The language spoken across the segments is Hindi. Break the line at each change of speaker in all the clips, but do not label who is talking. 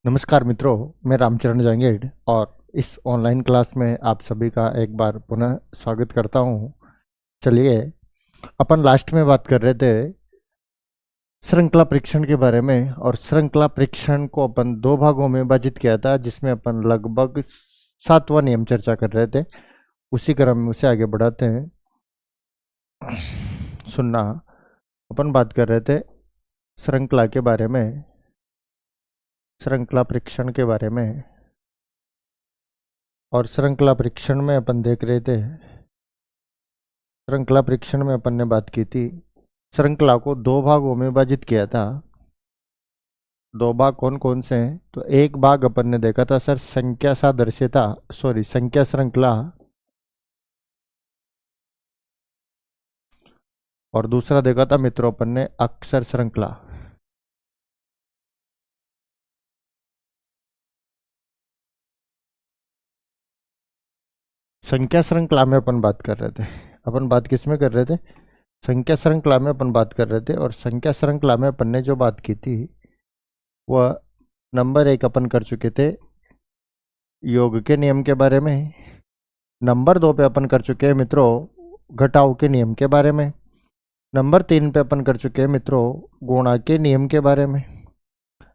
नमस्कार मित्रों, मैं रामचरण जांगेड़ और इस ऑनलाइन क्लास में आप सभी का एक बार पुनः स्वागत करता हूँ। चलिए, अपन लास्ट में बात कर रहे थे श्रृंखला परीक्षण के बारे में, और श्रृंखला परीक्षण को अपन दो भागों में विभाजित किया था, जिसमें अपन लगभग 7वां नियम चर्चा कर रहे थे। उसी क्रम में उसे आगे बढ़ाते हैं। सुनना, अपन बात कर रहे थे श्रृंखला के बारे में, श्रृंखला परीक्षण के बारे में, और श्रृंखला परीक्षण में अपन देख रहे थे, श्रृंखला परीक्षण में अपन ने बात की थी, श्रृंखला को दो भागों में विभाजित किया था। दो भाग कौन कौन से हैं? तो एक भाग अपन ने देखा था सर संख्या सादृश्यता, संख्या श्रृंखला, और दूसरा देखा था मित्रों अपन ने अक्षर श्रृंखला। संख्या श्रृंखला में अपन बात कर रहे थे, अपन बात किस में कर रहे थे? संख्या श्रृंखला में अपन बात कर रहे थे। और संख्या श्रृंखला में अपन ने जो बात की थी वह नंबर 1 अपन कर चुके थे योग के नियम के बारे में। नंबर 2 पे अपन कर चुके हैं मित्रों घटाव के नियम के बारे में। नंबर 3 पे अपन कर चुके हैं मित्रों गुणा के नियम के बारे में।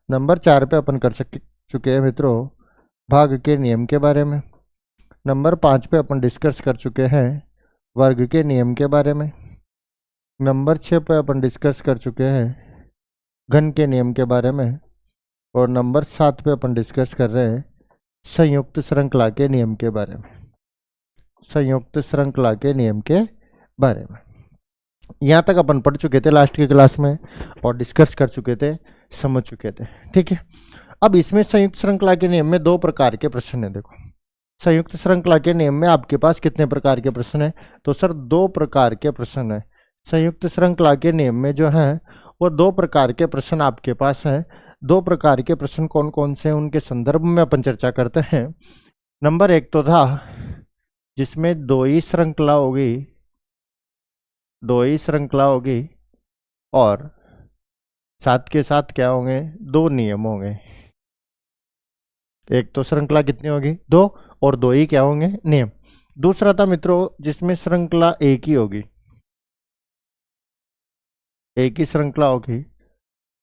नंबर 4 पे अपन कर चुके हैं मित्रों भाग के नियम के बारे में। नंबर 5 पे अपन डिस्कस कर चुके हैं वर्ग के नियम के बारे में। नंबर 6 पे अपन डिस्कस कर चुके हैं घन के नियम के बारे में। और नंबर 7 पे अपन डिस्कस कर रहे हैं संयुक्त श्रृंखला के नियम के बारे में। संयुक्त श्रृंखला के नियम के बारे में यहाँ तक अपन पढ़ चुके थे लास्ट की क्लास में, और डिस्कस कर चुके थे, समझ चुके थे। ठीक है, अब इसमें संयुक्त श्रृंखला के नियम में दो प्रकार के प्रश्न है। देखो, संयुक्त श्रृंखला के नियम में आपके पास कितने प्रकार के प्रश्न है? तो सर दो प्रकार के प्रश्न है। संयुक्त श्रृंखला के नियम में जो है वो दो प्रकार के प्रश्न आपके पास है। दो प्रकार के प्रश्न कौन कौन से हैं उनके संदर्भ में अपन चर्चा करते हैं। नंबर 1 तो था जिसमें दो ही श्रृंखला होगी, दो ही श्रृंखला होगी, और साथ के साथ क्या होंगे? दो नियम होंगे। एक तो श्रृंखला कितनी होगी? दो, और दो ही क्या होंगे? नियम। दूसरा था मित्रों जिसमें श्रृंखला एक ही होगी, एक ही श्रृंखला होगी,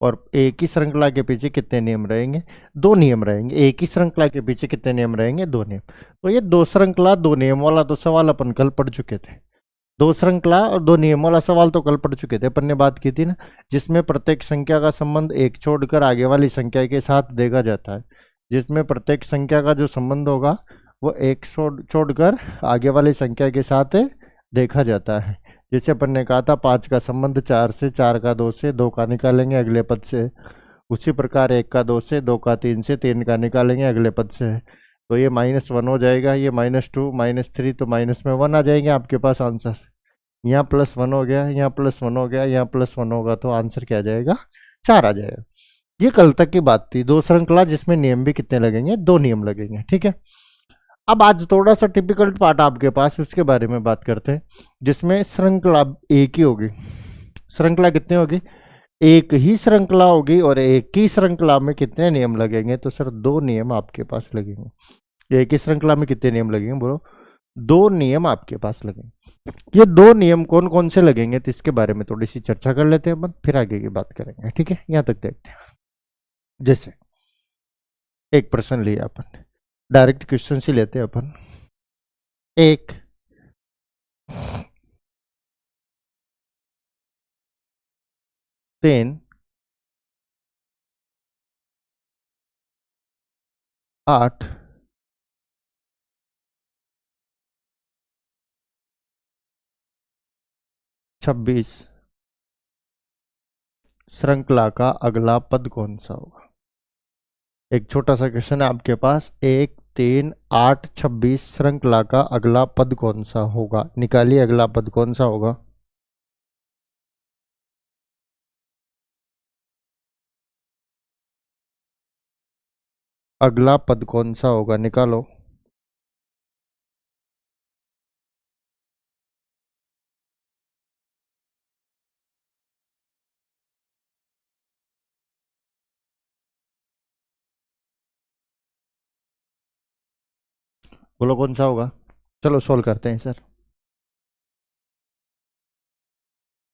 और एक ही श्रृंखला के पीछे कितने नियम रहेंगे? दो नियम रहेंगे। एक ही श्रृंखला के पीछे कितने नियम रहेंगे? दो नियम। तो ये दो श्रृंखला दो नियम वाला तो सवाल अपन कल पढ़ चुके थे। दो श्रृंखला और दो नियम वाला सवाल तो कल पढ़ चुके थे, अपन ने बात की थी ना, जिसमें प्रत्येक संख्या का संबंध एक छोड़कर आगे वाली संख्या के साथ देखा जाता है। जिसमें प्रत्येक संख्या का जो संबंध होगा वो एक छोड़कर आगे वाली संख्या के साथ देखा जाता है। जैसे अपन ने कहा था 5 का संबंध 4 से, 4 का 2 से, 2 का निकालेंगे अगले पद से। उसी प्रकार 1 का 2 से, 2 का 3 से, 3 का निकालेंगे अगले पद से। तो ये -1 हो जाएगा, ये -2, -3, तो माइनस में 1 आ जाएंगे आपके पास आंसर। यहाँ +1 हो गया, यहाँ +1 हो गया, यहाँ +1 होगा, तो आंसर क्या आ जाएगा? 4 आ जाएगा। ये कल तक की बात थी। दो श्रृंखला जिसमें नियम भी कितने लगेंगे? दो नियम लगेंगे। ठीक है, अब आज थोड़ा सा टिपिकल पार्ट आपके पास, उसके बारे में बात करते हैं, जिसमें श्रृंखला एक ही होगी। श्रृंखला कितनी होगी? एक ही श्रृंखला होगी, और एक ही श्रृंखला में कितने नियम लगेंगे? तो सर दो नियम आपके पास लगेंगे। एक ही श्रृंखला में कितने नियम लगेंगे? बोलो, दो नियम आपके पास लगेंगे। ये दो नियम कौन कौन से लगेंगे, तो इसके बारे में थोड़ी सी चर्चा कर लेते हैं अपन, फिर आगे की बात करेंगे। ठीक है, यहाँ तक देखते हैं। जैसे एक प्रश्न लिया अपन, डायरेक्ट क्वेश्चन से लेते हैं अपन। एक 3 8 26 श्रृंखला का अगला पद कौन सा होगा? एक छोटा सा क्वेश्चन है आपके पास। 1 3 8 26 श्रृंखला का अगला पद कौन सा होगा? निकालिए अगला पद कौन सा होगा। अगला पद कौन सा होगा? निकालो। बोलो कौन सा होगा। चलो सोल्व करते हैं सर।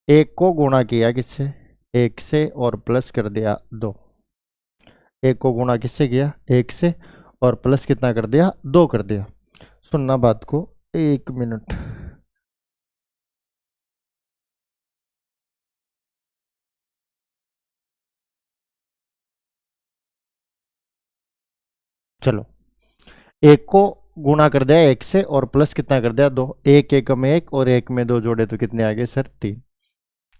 एक को गुणा किया किससे, एक से, और प्लस कर दिया दो। एक को गुणा किससे किया, एक से, और प्लस कितना कर दिया, दो कर दिया। सुनना बात को, 1 मिनट। चलो, एक को गुणा कर दिया एक से, और प्लस कितना कर दिया, दो। एक एक में एक, और एक में दो जोड़े तो कितने आ गए सर, 3।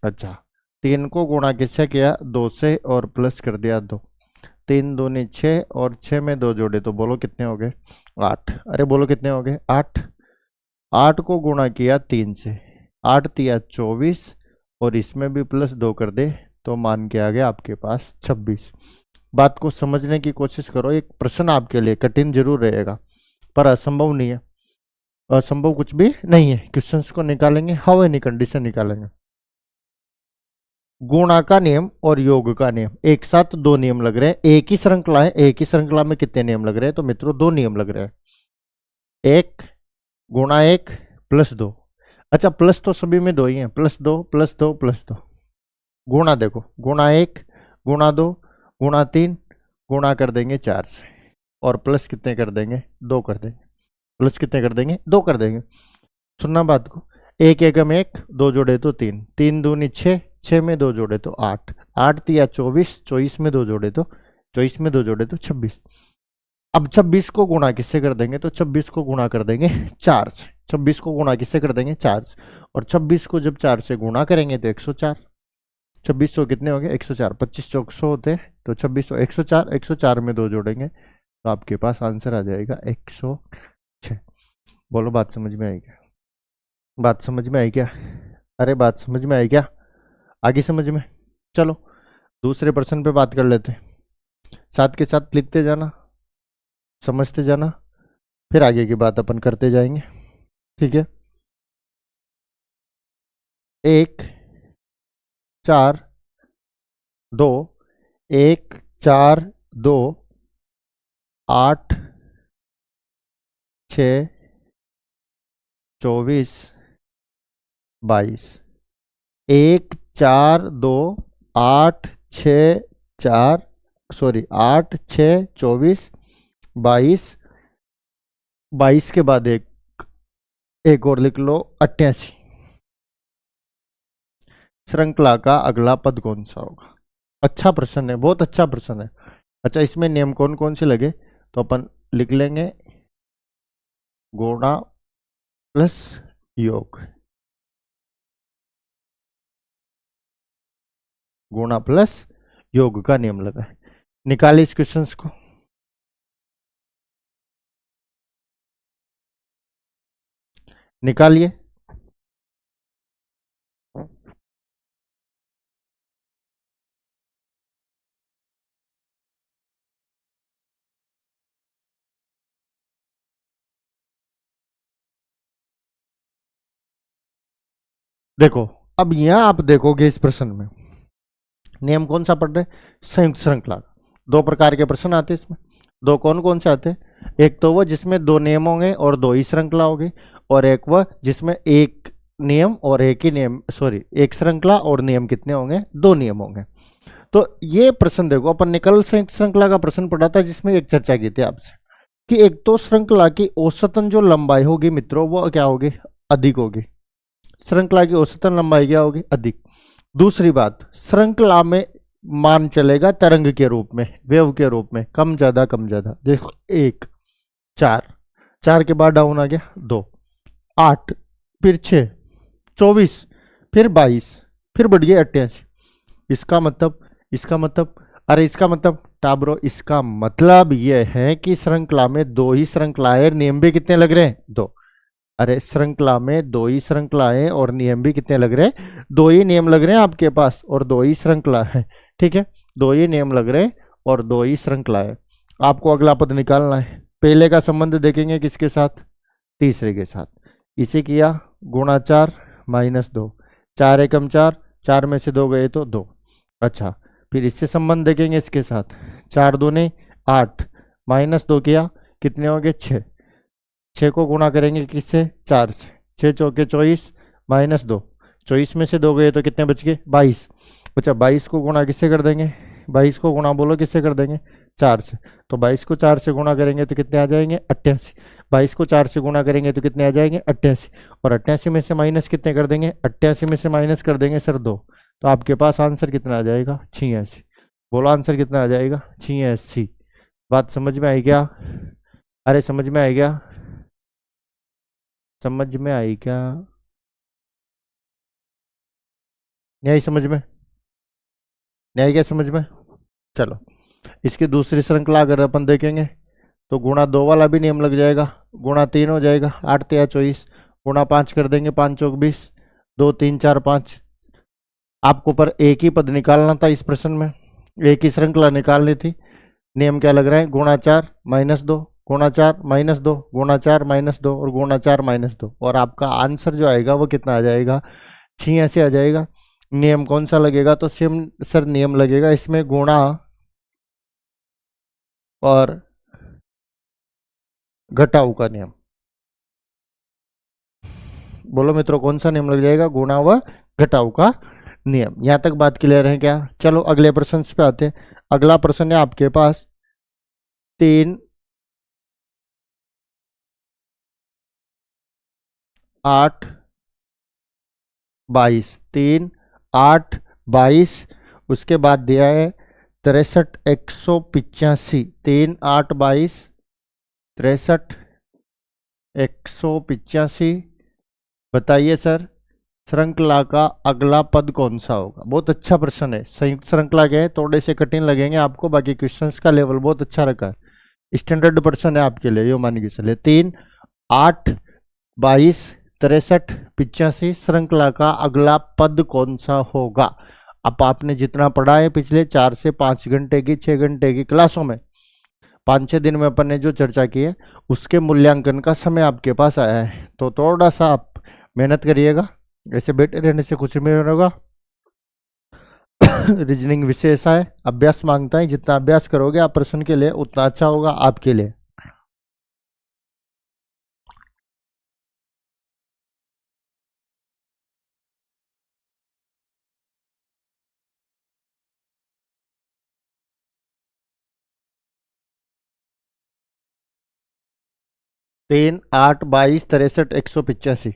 अच्छा, 3 को गुणा किससे किया, 2 से, और प्लस कर दिया 2। 3 दूनी 6, और 6 में 2 जोड़े तो बोलो कितने हो गए, 8। अरे बोलो कितने हो गए, 8। 8 को गुणा किया 3 से, 8 तिया 24, और इसमें भी प्लस 2 कर दे तो मान के आ गया आपके पास 26। बात को समझने की कोशिश करो। एक प्रश्न आपके लिए कठिन जरूर रहेगा, पर असंभव नहीं है। असंभव कुछ भी नहीं है। क्वेश्चंस को निकालेंगे, हाउ एनी कंडीशन निकालेंगे। गुणा का नियम और योग का नियम, एक साथ दो नियम लग रहे हैं। एक ही श्रृंखला है, एक ही श्रृंखला में कितने नियम लग रहे हैं, तो मित्रों 2 नियम लग रहे हैं। 1 गुणा 1 प्लस 2। अच्छा, प्लस तो सभी में 2 ही है, +2 +2 +2। गुणा देखो, गुणा 1 गुणा 2 गुणा 3, गुणा कर देंगे 4 से, और प्लस कितने कर देंगे, 2 कर देंगे। प्लस कितने कर देंगे, 2 कर देंगे। सुनना बात को, एक एक में एक, 2 जोड़े तो 3, 3 दूनी 6, 6 में 2 जोड़े तो 8, 8 तिया 24, 24 में 2 जोड़े तो 24 में 2 जोड़े तो 26। अब 26 को गुणा किससे कर देंगे, तो 26 को गुणा कर देंगे 4 से। 26 को गुणा किससे कर देंगे, 4 से, और 26 को जब 4 से गुणा करेंगे तो 104। 2600 कितने हो गए, 104। 25 चौक 100 होते हैं, तो 2600 104, 104 में 2 जोड़ेंगे तो आपके पास आंसर आ जाएगा 106। बोलो बात समझ में आई क्या, बात समझ में आई क्या, अरे बात समझ में आई क्या, आगे समझ में। चलो दूसरे प्रश्न पे बात कर लेते हैं, साथ के साथ लिखते जाना, समझते जाना, फिर आगे की बात अपन करते जाएंगे, ठीक है। 1 4 2, 1 4 2 8 6 24 22। 1 4 2 8 6 4, सॉरी 8 6 24 22। 22 के बाद एक और लिख लो, 88। श्रृंखला का अगला पद कौन सा होगा। अच्छा प्रश्न है, बहुत अच्छा प्रश्न है। अच्छा, इसमें नियम कौन कौन से लगे, तो अपन लिख लेंगे, गुणा प्लस योग, गुणा प्लस योग का नियम लगा है। निकालिए इस क्वेश्चंस को। निकालिए। देखो, अब यहां आप देखोगे इस प्रश्न में नियम कौन सा पढ़ रहे, संयुक्त श्रृंखला। 2 प्रकार के प्रश्न आते हैं इसमें। 2 कौन कौन से आते हैं, एक तो वो जिसमें 2 नियम होंगे और 2 ही श्रृंखला होगी, और एक वह जिसमें एक नियम और एक ही नियम, सॉरी एक श्रृंखला और नियम कितने होंगे, 2 नियम होंगे। तो ये प्रश्न देखो, अपन निकल संयुक्त श्रृंखला का प्रश्न पढ़ा था, जिसमें एक चर्चा की थी आपसे कि एक तो श्रृंखला की औसतन जो लंबाई होगी मित्रों, वो क्या होगी, अधिक होगी। श्रृंखला की औसतन लंबाई क्या होगी, अधिक। दूसरी बात, श्रृंखला में मान चलेगा तरंग के रूप में, वेव के रूप में, कम ज्यादा कम ज्यादा। देखो 1 4, 4 के बाद डाउन आ गया 2, 8 फिर 6 24 फिर 22 फिर बढ़ गया 88। इसका मतलब अरे इसका मतलब टाब्रो, इसका मतलब यह है कि श्रृंखला में 2 ही श्रृंखलाएं, नियम भी कितने लग रहे हैं, 2। अरे श्रृंखला में 2 ही श्रृंखलाएं और नियम भी कितने लग रहे हैं, 2 ही नियम लग रहे हैं आपके पास, और 2 ही श्रृंखला है, ठीक है। 2 ही नियम लग रहे हैं और 2 ही श्रृंखला है। आपको अगला पद निकालना है। पहले का संबंध देखेंगे किसके साथ, तीसरे के साथ। इसे किया गुणा 4 -2, 4 एकम 4, 4 में से 2 गए तो 2। अच्छा, फिर इससे संबंध देखेंगे इसके साथ, 4 दूने 8 -2 किया, कितने हो गए 6। 6 को गुणा करेंगे किससे? 4 से। 6 चौके 24 माइनस 2, 24 में से 2 गए तो कितने बच गए? 22। अच्छा 22 को गुणा किससे कर देंगे? 22 को गुणा बोलो किससे कर देंगे? 4 से। तो 22 को 4 से गुणा करेंगे तो कितने आ जाएंगे? 88। 22 को 4 से गुणा करेंगे तो कितने आ जाएंगे? 88। और 88 में से माइनस कितने कर देंगे? 88 में से माइनस कर देंगे सर 2। तो आपके पास आंसर कितना आ जाएगा? 86। बोलो आंसर कितना आ जाएगा? 86। बात समझ में आई क्या? अरे समझ में आई क्या? समझ में आई क्या? नहीं आई समझ में? नहीं आई क्या समझ में? चलो इसकी दूसरी श्रृंखला अगर अपन देखेंगे तो गुणा 2 वाला भी नियम लग जाएगा। गुणा 3 हो जाएगा, 8 तिया 24। गुणा 5 कर देंगे, 5 चौक 20, 2 3 4 5। आपको पर एक ही पद निकालना था इस प्रश्न में, एक ही श्रृंखला निकालनी थी। नियम क्या लग रहा है? गुणा 4 माइनस 2, गुणा 4 माइनस 2, गुणा 4 माइनस 2 और गुणा 4 माइनस 2। और आपका आंसर जो आएगा वो कितना आ जाएगा? 86 आ जाएगा। नियम कौन सा लगेगा? तो सेम सर नियम लगेगा इसमें, गुणा और घटाव का नियम। बोलो मित्रों कौन सा नियम लग जाएगा? गुणा व घटाव का नियम। यहां तक बात क्लियर है क्या? चलो अगले प्रश्न पे आते हैं। अगला प्रश्न है आपके पास 3 8 22, 3 8 22। उसके बाद दिया है 63 185, 3 8 22 63 185। बताइए सर श्रृंखला का अगला पद कौन सा होगा? बहुत अच्छा प्रश्न है। संयुक्त श्रृंखला के थोड़े से कठिन लगेंगे आपको, बाकी क्वेश्चंस का लेवल बहुत अच्छा रखा है। स्टैंडर्ड प्रश्न है आपके लिए, यो मान के चले। 3 8 22 63 85 श्रृंखला का अगला पद कौन सा होगा? अब आपने जितना पढ़ा है पिछले 4 से 5 घंटे की 6 घंटे की क्लासों में, 5-6 दिन में अपन ने जो चर्चा की है उसके मूल्यांकन का समय आपके पास आया है। तो थोड़ा सा आप मेहनत करिएगा, ऐसे बैठे रहने से कुछ नहीं होगा। रीजनिंग विषय ऐसा है, अभ्यास मांगता है। जितना अभ्यास करोगे आप प्रश्न के लिए उतना अच्छा होगा आपके लिए। तीन 8 22 63 185।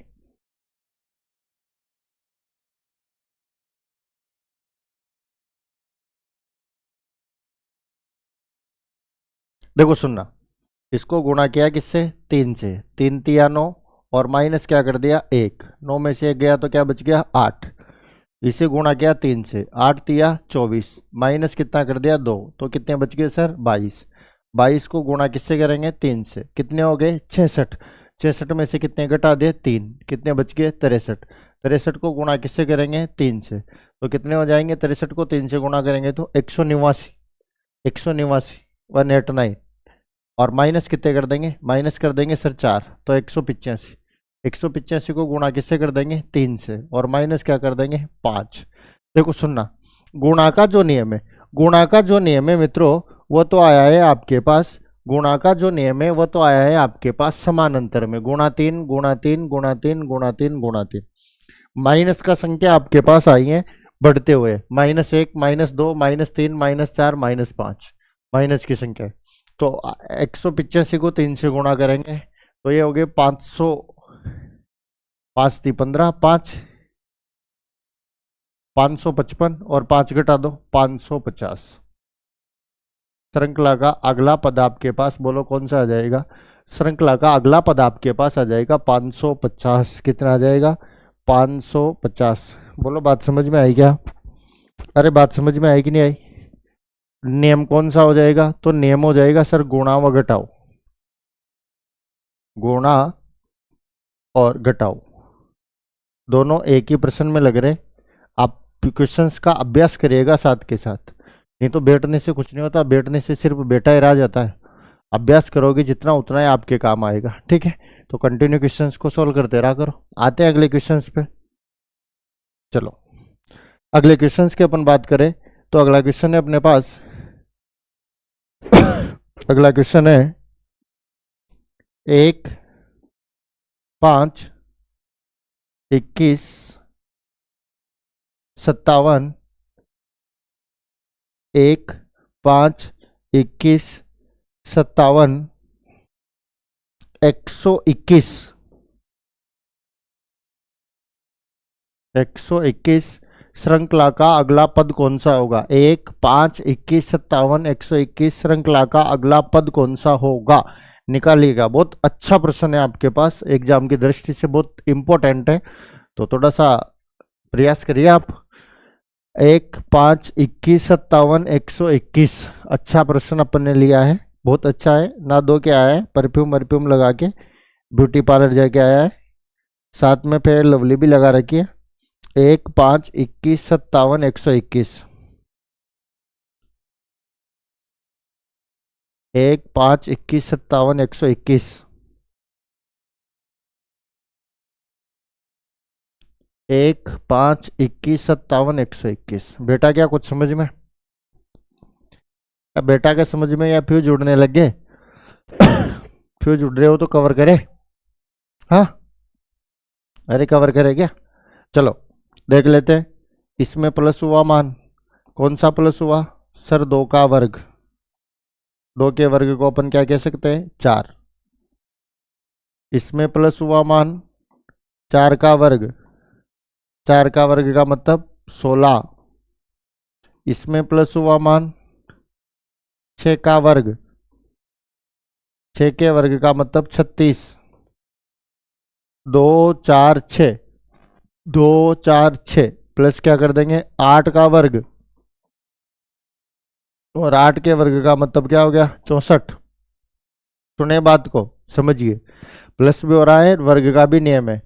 देखो सुनना, इसको गुणा किया किससे? 3 से। 3 तिया 9 और माइनस क्या कर दिया? 1। 9 में से 1 गया तो क्या बच गया? 8। इसे गुणा किया 3 से, 8 तिया 24 माइनस कितना कर दिया? 2। तो कितने बच गए सर? 22। 22 को गुणा किससे करेंगे? 3 से। कितने हो गए? 66। 66 में से कितने घटा दिए? 3। कितने बच गए? 63। 63 को गुणा किससे करेंगे? 3 से। तो कितने हो जाएंगे? 63 को 3 से गुणा करेंगे तो 189, 189 189। और माइनस कितने कर देंगे? माइनस कर देंगे सर 4, तो 185। 185 को गुणा किससे कर देंगे? 3 से। और माइनस क्या कर देंगे? 5। देखो सुनना, गुणा का जो नियम है, गुणा का जो नियम है मित्रों वो तो आया है आपके पास, गुणा का जो नियम है वो तो आया है आपके पास समानांतर में। गुणा 3 गुणा 3 गुणा 3 गुणा 3 गुणा 3। माइनस का संख्या आपके पास आई है बढ़ते हुए, -1 -2 -3 -4 -5 माइनस की संख्या है। तो 185 को 3 से गुणा करेंगे तो ये हो गए 500, 5 × 15 5, 555 और 5 घटा दो 550। श्रृंखला का अगला पद आपके पास बोलो कौन सा आ जाएगा? श्रृंखला का अगला पद आपके पास आ जाएगा 550। कितना आ जाएगा? 550। बोलो बात समझ में आई क्या? अरे बात समझ में आई कि नहीं आई? नियम कौन सा हो जाएगा? तो नियम हो जाएगा सर गुणा व घटाओ, गुणा और घटाओ दोनों एक ही प्रश्न में लग रहे। आप क्वेश्चंस का अभ्यास करिएगा साथ के साथ, नहीं तो बैठने से कुछ नहीं होता, बैठने से सिर्फ बैठा ही रह जाता है। अभ्यास करोगे जितना उतना ही आपके काम आएगा, ठीक है? तो कंटिन्यू क्वेश्चंस को सोल्व करते रहा करो। आते हैं अगले क्वेश्चंस पे। चलो अगले क्वेश्चंस की अपन बात करें तो अगला क्वेश्चन है अपने पास अगला क्वेश्चन है 1 5 21 57 1 5 21 57 121 121 श्रृंखला का अगला पद कौन सा होगा? 1 5 21 57 121 श्रृंखला का अगला पद कौन सा होगा? निकालिएगा। बहुत अच्छा प्रश्न है आपके पास, एग्जाम की दृष्टि से बहुत इंपॉर्टेंट है, तो थोड़ा सा प्रयास करिए आप। 1 5 21 57 121 अच्छा प्रश्न अपन ने लिया है, बहुत अच्छा है। ना दो के आया है, परफ्यूम परफ्यूम लगा के ब्यूटी पार्लर जाके आया है, साथ में फेयर लवली भी लगा रखी है। 1 5 21 57 121 1 5 21 57 121 1 5 21 57 121। बेटा क्या कुछ समझ में? बेटा क्या समझ में या फ्यूज उड़ने लग गए? फ्यूज उड़ रहे हो तो कवर करे। हाँ अरे कवर करे क्या? चलो देख लेते हैं। इसमें प्लस हुआ मान, कौन सा प्लस हुआ सर? 2 का वर्ग। 2 के वर्ग को अपन क्या कह सकते हैं? 4। इसमें प्लस हुआ मान 4 का वर्ग। 4 का वर्ग का मतलब 16। इसमें प्लस हुआ मान 6 का वर्ग। 6 के वर्ग का मतलब 36। 2 4 6 2 4 6 प्लस क्या कर देंगे 8 का वर्ग, और 8 के वर्ग का मतलब क्या हो गया 64। सुने बात को, समझिए। प्लस भी हो रहा है, वर्ग का भी नियम है,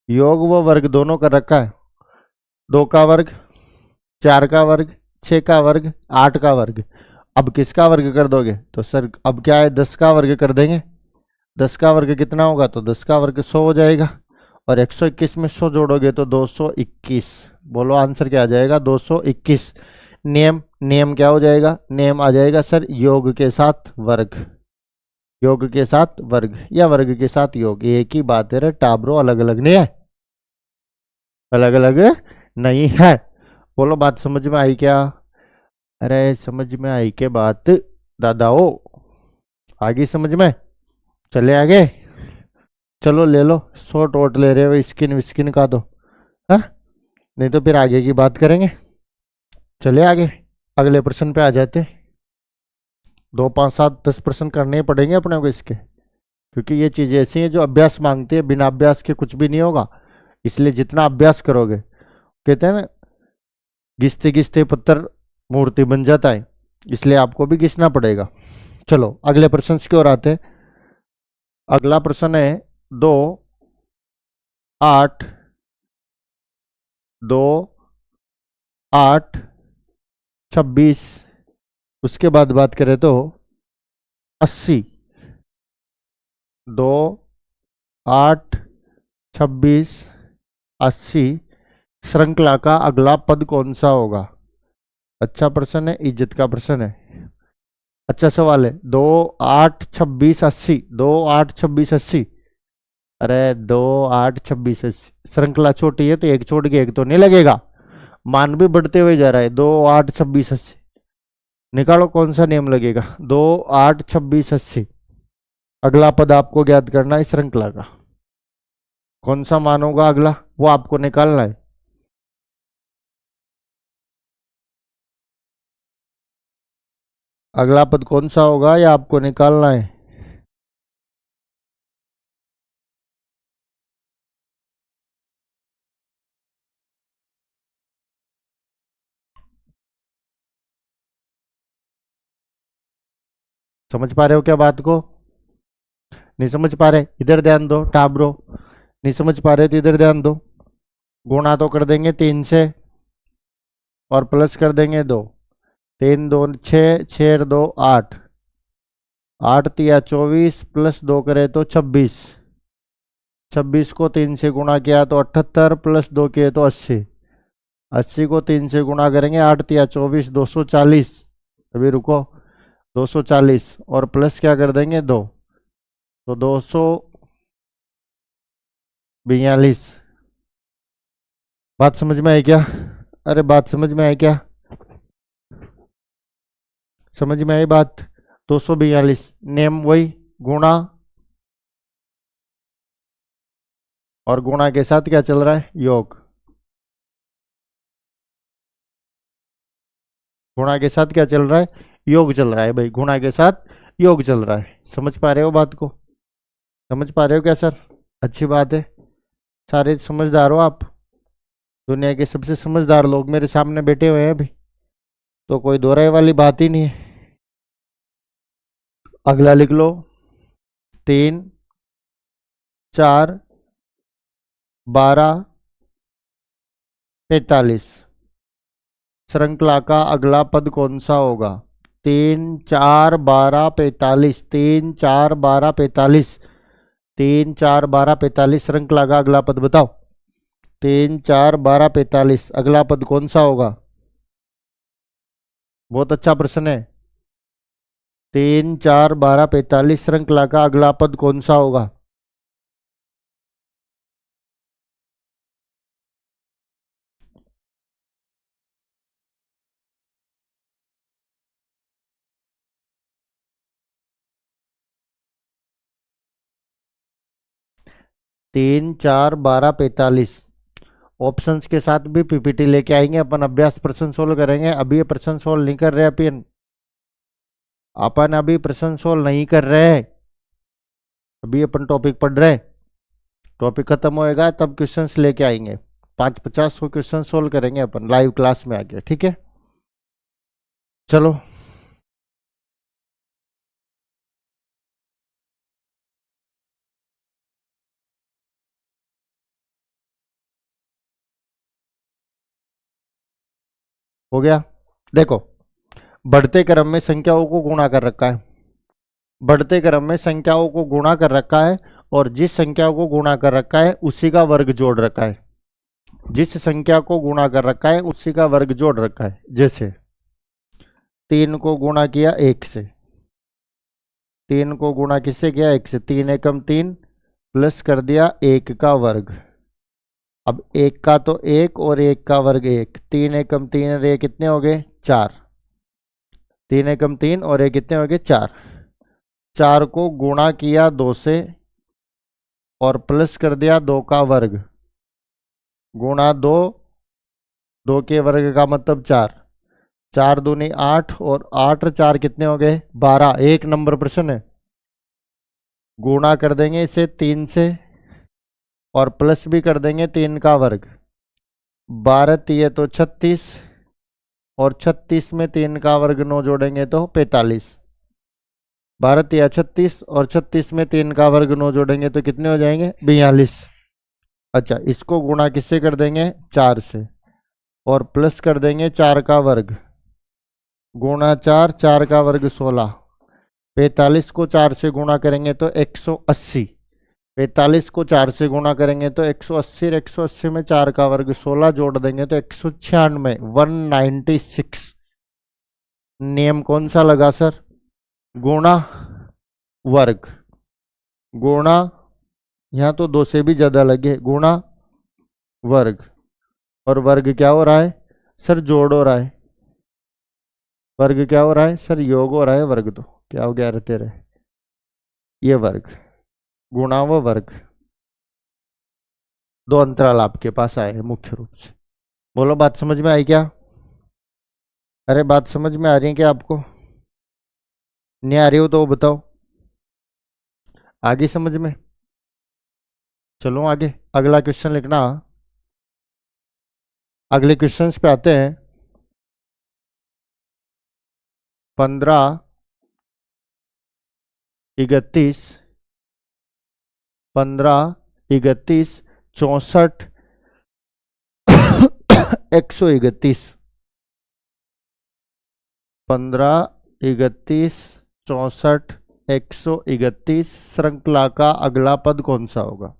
योग व वर्ग दोनों कर रखा है। 2 का वर्ग, 4 का वर्ग, 6 का वर्ग, 8 का वर्ग। अब किसका वर्ग कर दोगे? तो सर अब क्या है 10 का वर्ग कर देंगे। 10 का वर्ग कितना होगा? तो 10 का वर्ग 100 हो जाएगा, और 121 में 100 जोड़ोगे तो 221। बोलो आंसर क्या आ जाएगा? 221। नियम नियम क्या हो जाएगा? नियम आ जाएगा सर योग के साथ वर्ग। योग के साथ वर्ग या वर्ग के साथ योग, एक ही बात है रे टाबरो, अलग अलग नहीं है, अलग अलग नहीं है। बोलो बात समझ में आई क्या? अरे समझ में आई के बात दादाओ? आगे समझ में? चले आगे। चलो ले लो, शॉर्ट वोट ले रहे हो स्किन विस्किन का तो, हाँ नहीं तो फिर आगे की बात करेंगे। चले आगे, अगले प्रश्न पे आ जाते। 2 5 7 10 प्रश्न करने ही पड़ेंगे अपने को इसके, क्योंकि ये चीजें ऐसी हैं जो अभ्यास मांगती है, बिना अभ्यास के कुछ भी नहीं होगा। इसलिए जितना अभ्यास करोगे, कहते हैं ना घिसते घिसते पत्थर मूर्ति बन जाता है, इसलिए आपको भी घिसना पड़ेगा। चलो अगले प्रश्न की ओर आते। अगला प्रश्न है 2 8 2 8 26। उसके बाद बात करें तो 80। 2 8 26 80 श्रृंखला का अगला पद कौन सा होगा? अच्छा प्रश्न है, इज्जत का प्रश्न है, अच्छा सवाल है। 2 8 26 80 2 8 26 80। अरे 2 8 26 80 श्रृंखला छोटी है तो एक छोड़ के एक तो नहीं लगेगा, मान भी बढ़ते हुए जा रहा है। 2 8 26 80 निकालो कौन सा नियम लगेगा? 2 8 26 80 अगला पद आपको ज्ञात करना है श्रृंखला का, कौन सा मान होगा अगला वो आपको निकालना है। अगला पद कौन सा होगा या आपको निकालना है? समझ पा रहे हो क्या बात को? नहीं समझ पा रहे इधर ध्यान दो टाबरो, नहीं समझ पा रहे तो इधर ध्यान दो। गुणा तो कर देंगे 3 से और प्लस कर देंगे 2। 3 2 6 6 2 8 8 तिया 24 प्लस 2 करे तो 26। 26 को 3 से गुणा किया तो 78 प्लस 2 किए तो 80। 80 को 3 से गुणा करेंगे 8 तिया 24 240। अभी रुको 240 और प्लस क्या कर देंगे 2, तो 200 42। बात समझ में आई क्या? अरे बात समझ में आई क्या? समझ में आई बात? 242 नेम वही गुणा, और गुणा के साथ क्या चल रहा है? योग। गुणा के साथ क्या चल रहा है? योग चल रहा है भाई, गुणा के साथ योग चल रहा है। समझ पा रहे हो बात को? समझ पा रहे हो क्या सर? अच्छी बात है, सारे समझदार हो आप। दुनिया के सबसे समझदार लोग मेरे सामने बैठे हुए हैं अभी, तो कोई दोहराए वाली बात ही नहीं है। अगला लिख लो, 3, 4, 12, 45। श्रृंखला का अगला पद कौन सा होगा? 3, 4, 12, 45। 3, 4, 12, 45। 3, 4, 12, 45 श्रृंखला का अगला पद बताओ। 3, 4, 12, 45 अगला पद कौन सा होगा? बहुत अच्छा प्रश्न है। 3, 4, 12, 45 श्रृंखला का अगला पद कौन सा होगा? 3, 4, 12, 45 ऑप्शंस के साथ भी पीपीटी लेके आएंगे अपन, अभ्यास प्रश्न सोल्व करेंगे। अभी ये प्रश्न सोल्व नहीं कर रहे अपन अभी प्रश्न सोल्व नहीं कर रहे हैं, अभी अपन टॉपिक पढ़ रहे हैं। टॉपिक खत्म होएगा तब क्वेश्चंस लेके आएंगे, 50 को क्वेश्चन सोल्व करेंगे अपन लाइव क्लास में आके, ठीक है? चलो हो गया। देखो, बढ़ते क्रम में संख्याओं को गुणा कर रखा है, बढ़ते क्रम में संख्याओं को गुणा कर रखा है, और जिस संख्या को गुणा कर रखा है उसी का वर्ग जोड़ रखा है। जिस संख्या को गुणा कर रखा है उसी का वर्ग जोड़ रखा है। जैसे 3 को गुणा किया 1 से, 3 को गुणा किससे किया? 1 से। 3 एकम 3 प्लस कर दिया 1 का वर्ग। अब 1 का तो 1 और 1 का वर्ग 1, 3 एकम 3 और ये कितने हो गए? 4। 3 एकम 3 और ये कितने हो गए? 4। 4 को गुणा किया 2 से और प्लस कर दिया 2 का वर्ग, गुणा 2, 2 के वर्ग का मतलब 4। 4 दूनी 8 और 8 और 4 कितने हो गए? 12। एक नंबर प्रश्न है। गुणा कर देंगे इसे 3 से और प्लस भी कर देंगे 3 का वर्ग। 12 तिये तो 36, और 36 में 3 का वर्ग 9 जोड़ेंगे तो 45। 12 तिया 36 और 36 में 3 का वर्ग 9 जोड़ेंगे तो कितने हो जाएंगे? 42। अच्छा, इसको गुणा किससे कर देंगे? 4 से, और प्लस कर देंगे 4 का वर्ग, गुणा 4, 4 का वर्ग 16। 45 को 4 से गुणा करेंगे तो 180। 45 को 4 से गुणा करेंगे तो 180, और 180 में 4 का वर्ग 16 जोड़ देंगे तो 196, 196। नियम कौन सा लगा सर? गुणा वर्ग, गुणा, यहां तो 2 से भी ज्यादा लगे, गुणा वर्ग। और वर्ग क्या हो रहा है सर? जोड़ हो रहा है। वर्ग क्या हो रहा है सर? योग हो रहा है। वर्ग तो क्या हो गया रहते रहे, ये वर्ग गुणा व वर्ग, दो अंतराल आपके पास आए हैं मुख्य रूप से। बोलो, बात समझ में आई क्या? अरे बात समझ में आ रही है क्या आपको? नहीं आ रही हो तो बताओ, आगे समझ में। चलो आगे, अगला क्वेश्चन लिखना। अगले क्वेश्चंस पे आते हैं। 15, 31, 15, 31, 64, 131। 15, 31, 64, 131 श्रृंखला का अगला पद कौन सा होगा?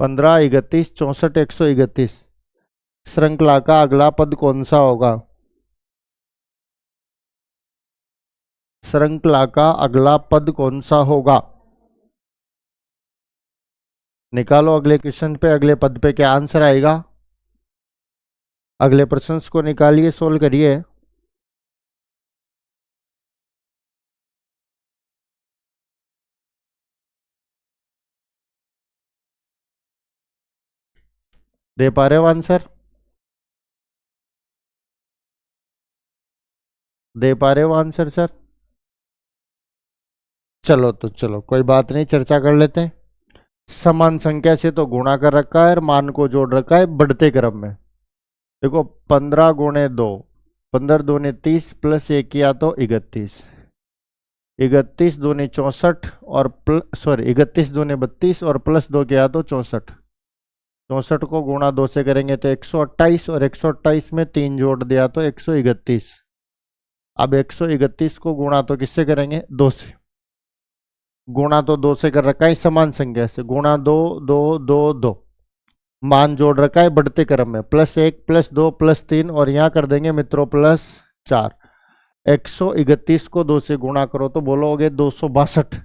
15, 31, 64, 131 श्रृंखला का अगला पद कौन सा होगा? श्रृंखला का अगला पद कौन सा होगा? निकालो अगले क्वेश्चन पे, अगले पद पे क्या आंसर आएगा। अगले प्रश्न को निकालिए, सोल्व करिए। दे पा रहे हो आंसर? दे पा रहे हो आंसर सर? चलो तो चलो, कोई बात नहीं, चर्चा कर लेते हैं। समान संख्या से तो गुणा कर रखा है और मान को जोड़ रखा है बढ़ते क्रम में। देखो 15 × 2, 15 × 2 = 30 प्लस 1 किया तो 31, 31 × 2 = 64 और सॉरी 31 × 2 = 32 और प्लस 2 किया तो 64। 64 को गुणा 2 से करेंगे तो 128 और 128 में 3 जोड़ दिया तो 131। अब 131 को गुणा तो किससे करेंगे? 2 से। गुणा तो 2 से कर रखा है, समान संख्या से गुणा 2 2 2 2, मान जोड़ रखा है बढ़ते क्रम में, +1 +2 +3 और यहां कर देंगे मित्रों +4। 131 को 2 से गुणा करो तो बोलोगे 262,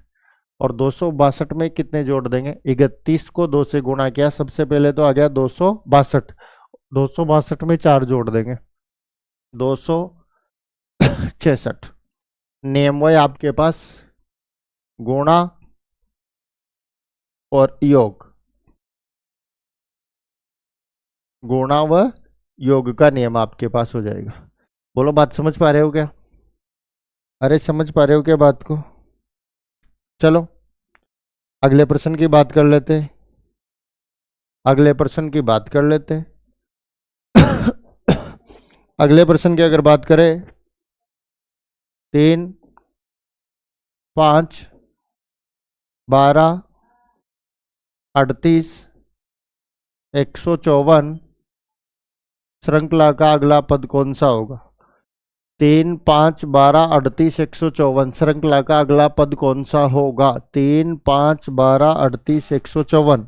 और 262 में कितने जोड़ देंगे? 31 को 2 से गुणा किया, सबसे पहले तो आ गया 262, 262 में 4 जोड़ देंगे 266। नियम वही आपके पास, गुणा और योग, गुणा व योग का नियम आपके पास हो जाएगा। बोलो बात समझ पा रहे हो क्या? अरे समझ पा रहे हो क्या बात को? चलो अगले प्रश्न की बात कर लेते हैं, अगले प्रश्न की बात कर लेते हैं। अगले प्रश्न की अगर बात करें, 3 5 12 38 154 श्रृंखला का अगला पद कौन सा होगा? 3 5 12 38 154 श्रृंखला का अगला पद कौन सा होगा? 3 5 12 38 154।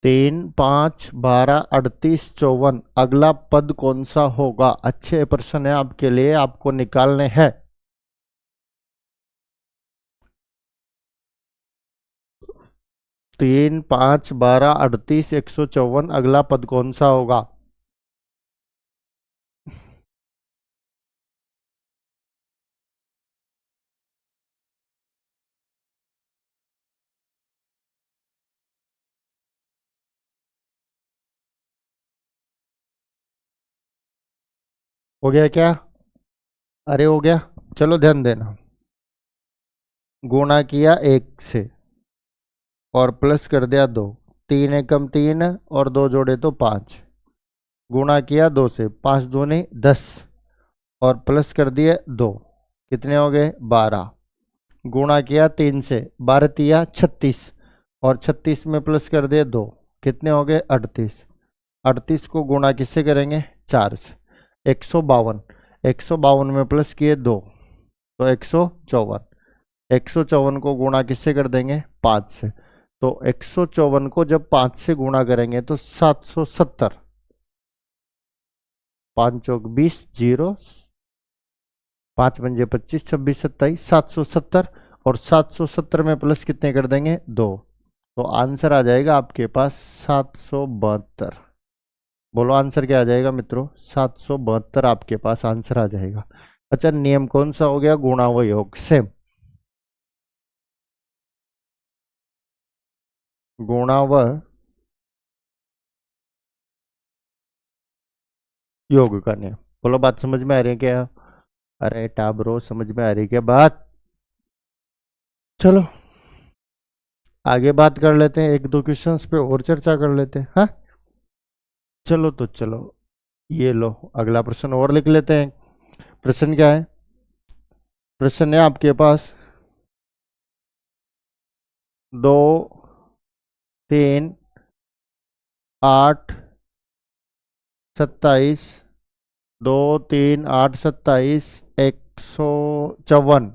तीन 5 12 38 54 अगला पद कौन सा होगा? अच्छे प्रश्न है आपके लिए, आपको निकालने हैं। तीन 5 12 38 154 अगला पद कौन सा होगा? हो गया क्या? अरे हो गया, चलो ध्यान देना। गुणा किया 1 से और प्लस कर दिया 2, 3 एकम 3 और 2 जोड़े तो 5। गुणा किया 2 से, 5 दूनी 10 और प्लस कर दिए 2, कितने हो गए? 12। गुणा किया 3 से, 12 तिया 36 और 36 में प्लस कर दिए 2, कितने हो गए? 38। 38 को गुणा किससे करेंगे? 4 से। 152, 152 में प्लस किए 2 तो 154। 154 को गुणा किससे कर देंगे? 5 से। तो 154 को जब 5 से गुणा करेंगे तो 770, 5 चौक 20, 0 5 पंजे 25 26 27 770 और 770 में प्लस कितने कर देंगे? 2। तो आंसर आ जाएगा आपके पास 772। बोलो आंसर क्या आ जाएगा मित्रों? 772 आपके पास आंसर आ जाएगा। अच्छा नियम कौन सा हो गया? गुणा व योग, सेम गुणा व योग का नियम। बोलो बात समझ में आ रही है क्या? अरे टाब्रो समझ में आ रही है क्या बात? चलो आगे बात कर लेते हैं, एक दो क्वेश्चंस पे और चर्चा कर लेते हैं। हाँ चलो तो चलो, ये लो अगला प्रश्न और लिख लेते हैं। प्रश्न क्या है? प्रश्न है आपके पास 2 3 8 27 2 3 8 27 154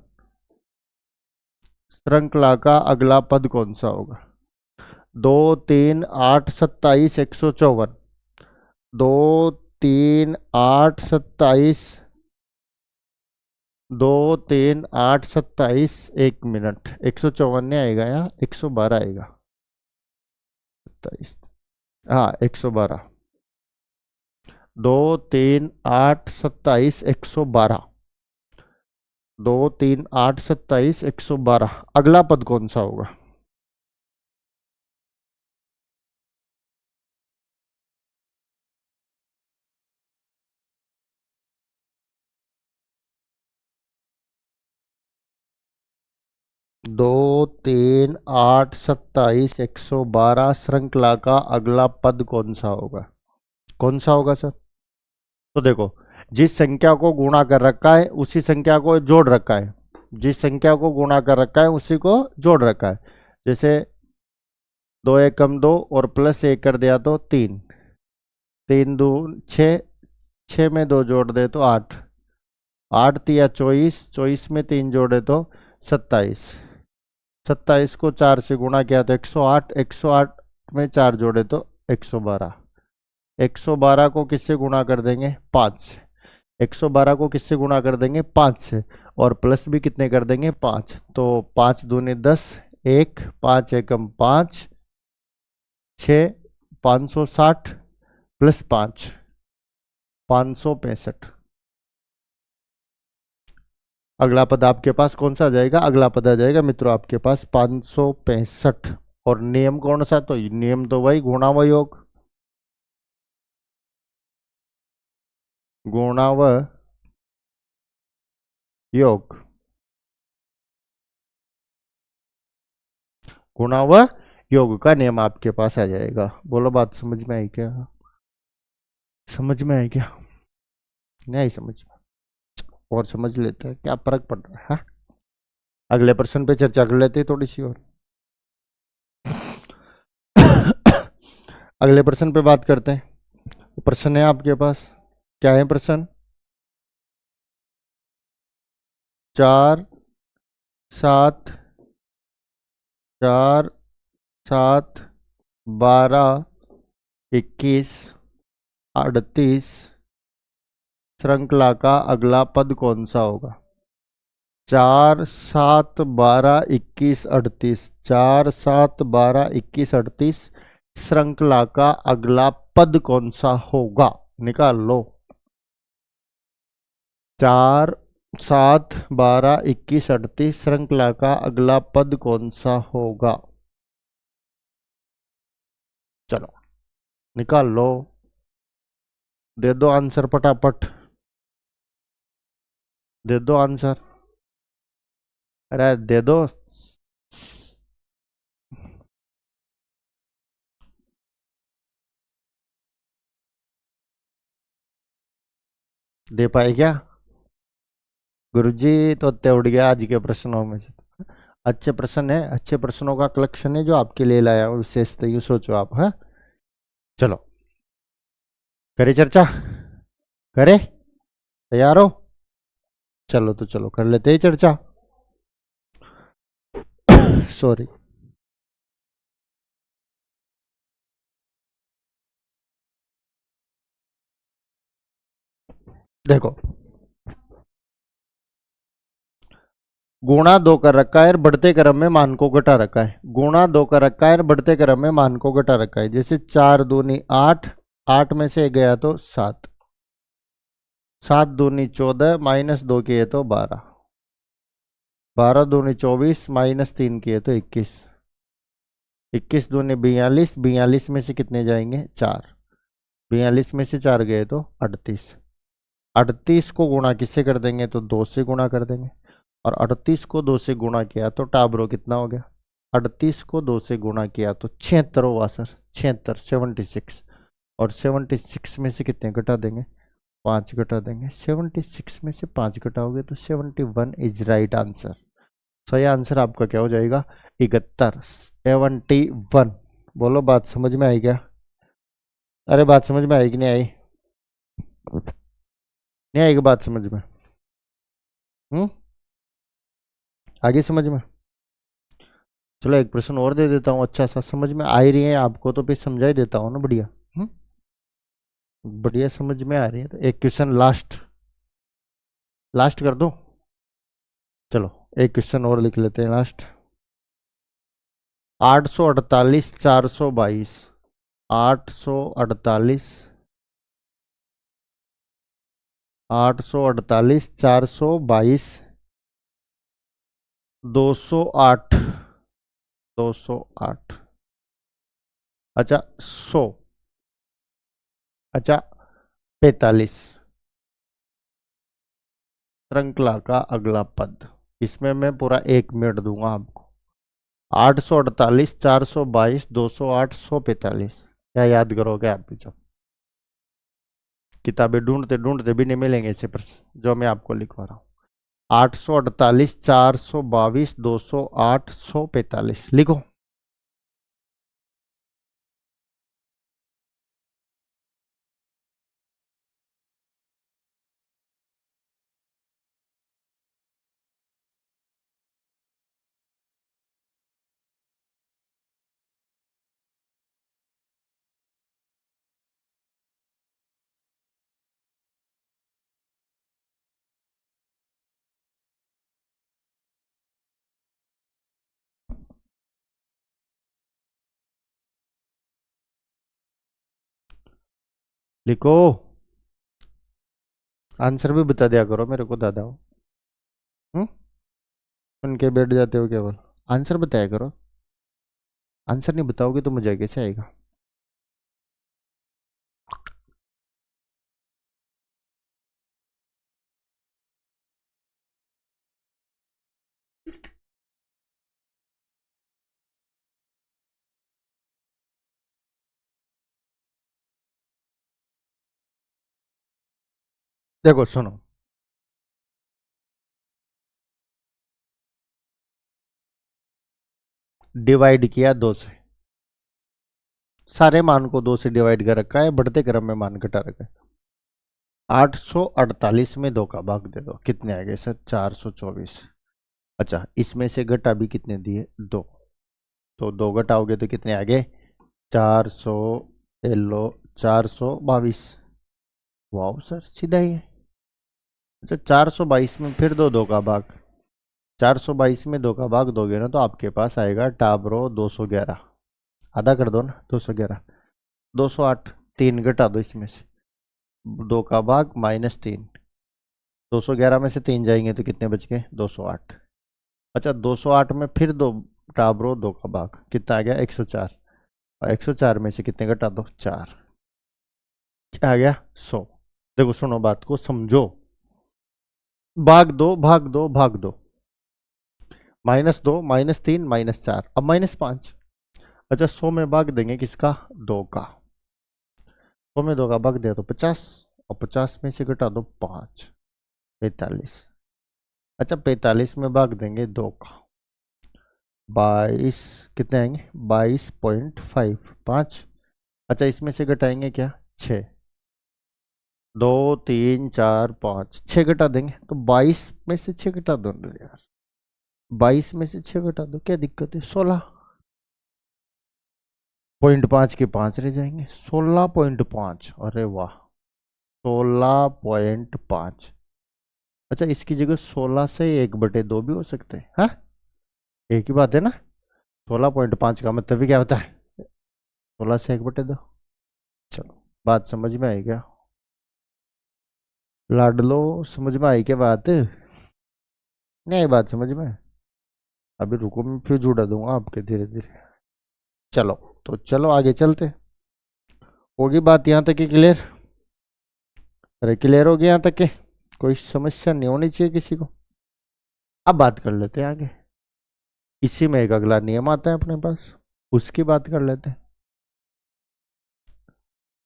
श्रृंखला का अगला पद कौन सा होगा? 2 3 8 27 154, 2 3 8 27, 2 3 8 27, 1 मिनट, 154 आएगा या 112 आएगा? 27, हाँ 112, 2 3 8 27, 112, 2 3 8 27, 112, अगला पद कौन सा होगा? 2 3 8 27, 112 श्रृंखला का अगला पद कौन सा होगा? कौन सा होगा सर? तो देखो, जिस संख्या को गुणा कर रखा है उसी संख्या को जोड़ रखा है, जिस संख्या को गुणा कर रखा है उसी को जोड़ रखा है। जैसे 2 एकम 2 और प्लस 1 कर दिया तो 3, 3 2 6, 6 में 2 जोड़ दे तो 8, 8 तिया 24, 24 में 3 जोड़े तो 27, 27 को 4 से गुणा किया तो 108, 108 में 4 जोड़े तो 112, 112 को किससे गुणा कर देंगे? 5 से, 112 को किससे गुणा कर देंगे? 5 से, और प्लस भी कितने कर देंगे? 5, तो 5 दूनी 10, 1 5 एकम 5, 6 560 प्लस 5 565। अगला पद आपके पास कौन सा आ जाएगा? अगला पद आ जाएगा मित्रों आपके पास 565। और नियम कौन सा? तो नियम तो वही गुणा व योग, गुणा व योग, गुणा व योग का नियम आपके पास आ जाएगा। बोलो बात समझ में आई क्या? समझ में आई क्या? नहीं समझ में? और समझ लेते हैं, क्या फर्क पड़ रहा है? हाँ? अगले प्रश्न पे चर्चा कर लेते हैं थोड़ी सी और। अगले प्रश्न पे बात करते हैं। प्रश्न है आपके पास, क्या है प्रश्न? 4 7 4 7 12 21 38 श्रृंखला का अगला पद कौन सा होगा? 4 7 12 21 38, 4 7 12 21 38 श्रृंखला का अगला पद कौन सा होगा? निकाल लो। 4 7 12 21 38 श्रृंखला का अगला पद कौन सा होगा? चलो निकाल लो, दे दो आंसर फटाफट, दे दो आंसर, अरे दे दो। दे पाए क्या गुरुजी? तो उड़ गया आज के प्रश्नों में से। अच्छे प्रश्न है, अच्छे प्रश्नों का कलेक्शन है जो आपके लिए लाया हूं, विशेष तो यूँ सोचो आप। है चलो करे चर्चा, करे तैयार हो? चलो तो चलो कर लेते हैं चर्चा। सॉरी, देखो गुणा 2 कर रखा है और बढ़ते क्रम में मान को घटा रखा है, गुणा 2 कर रखा है और बढ़ते क्रम में मान को घटा रखा है। जैसे 4 दूनी 8, 8 में से गया तो 7, 7 दूनी 14 माइनस 2 किए तो 12, 12 दूनी 24 माइनस 3 किए तो 21, 21 दूनी 42, 42 में से कितने जाएंगे? 4, 42 में से 4 गए तो 38, 38 को गुणा किससे कर देंगे? तो 2 से गुणा कर देंगे, और 38 को 2 से गुणा किया तो टाबरो कितना हो गया? 38 को 2 से गुणा किया तो 76 होगा सर, 76 76, और 76 में से कितने घटा देंगे? 5 घटा देंगे, 76 में से 5 घटाओगे तो 71 इज राइट आंसर। सही आंसर आपका क्या हो जाएगा? 71, 71। बोलो बात समझ में आई क्या? अरे बात समझ में आई कि नहीं आई? नहीं आएगी बात समझ में? आगे समझ में? चलो एक प्रश्न और दे देता हूँ, अच्छा सा समझ में आ ही रही है आपको तो फिर समझा ही देता हूँ ना, बढ़िया। बढ़िया समझ में आ रही है तो एक क्वेश्चन लास्ट लास्ट कर दो। चलो एक क्वेश्चन और लिख लेते हैं लास्ट। 848 422, 848 848 422, 208, 208। अच्छा 100, अच्छा 45 श्रृंखला का अगला पद। इसमें मैं पूरा 1 मिनट दूंगा आपको। 848 422 208 145, क्या याद करोगे आप भी? जब किताबें ढूंढते ढूंढते भी नहीं मिलेंगे ऐसे प्रश्न जो मैं आपको लिखवा रहा हूँ। 848 422 208 145 लिखो। लिखो, आंसर भी बता दिया करो मेरे को दादा। हम्म, सुन के बैठ जाते हो केवल, आंसर बताया करो। आंसर नहीं बताओगे तो मुझे कैसे आएगा? देखो सुनो, डिवाइड किया 2 से, सारे मान को 2 से डिवाइड कर रखा है, बढ़ते क्रम में मान घटा रखा है। 848 में 2 का भाग दे दो, कितने आ गए सर? 424। अच्छा इसमें से घटा भी कितने दिए? 2, तो 2 घटाओगे तो कितने आ गए? 400 एलो 422। वाह सर सीधा ही है। अच्छा 422 में फिर दो 2 का भाग, 422 में 2 का भाग दोगे ना तो आपके पास आएगा टाबरो 211। आधा कर दो ना, 211, 208, 3 घटा दो इसमें से, 2 का भाग -3, 211 में से 3 जाएंगे तो कितने बच गए? 208। अच्छा 208 में फिर दो टाबरो 2 का भाग, कितना आ गया? 104, और 104 में से कितने घटा दो? 4, क्या आ गया? 100। देखो सुनो बात को समझो, भाग दो भाग दो भाग दो, -2 -3 -4, अब -5। अच्छा 100 में भाग देंगे किसका? 2 का। 100 में 2 का भाग दिया तो 50, और 50 में से घटा दो 5, 45। अच्छा 45 में भाग देंगे 2 का, 22, कितने आएंगे? 22.5, 5। अच्छा इसमें से घटाएंगे क्या? 6, 2 3 4 5, 6 घटा देंगे तो 22 में से 6 घटा दो ना यार, 22 में से 6 घटा दो, क्या दिक्कत है? 16.5 के 5 रह जाएंगे, 16.5। अरे वाह, 16.5। अच्छा इसकी जगह 16 से 1/2 भी हो सकते हैं, हाँ एक ही बात है ना। 16.5 का मतलब भी क्या होता है? 16 से 1/2। चलो बात समझ में आई क्या? लाडलो समझ में आई क्या बात? नहीं आई बात समझ में? अभी रुको मैं फिर जुड़ा दूंगा आपके धीरे धीरे। चलो तो चलो आगे चलते, होगी बात यहाँ तक की क्लियर? अरे क्लियर हो गया यहाँ तक के? कोई समस्या नहीं होनी चाहिए किसी को। अब बात कर लेते हैं आगे, इसी में एक अगला नियम आता है अपने पास, उसकी बात कर लेते हैं।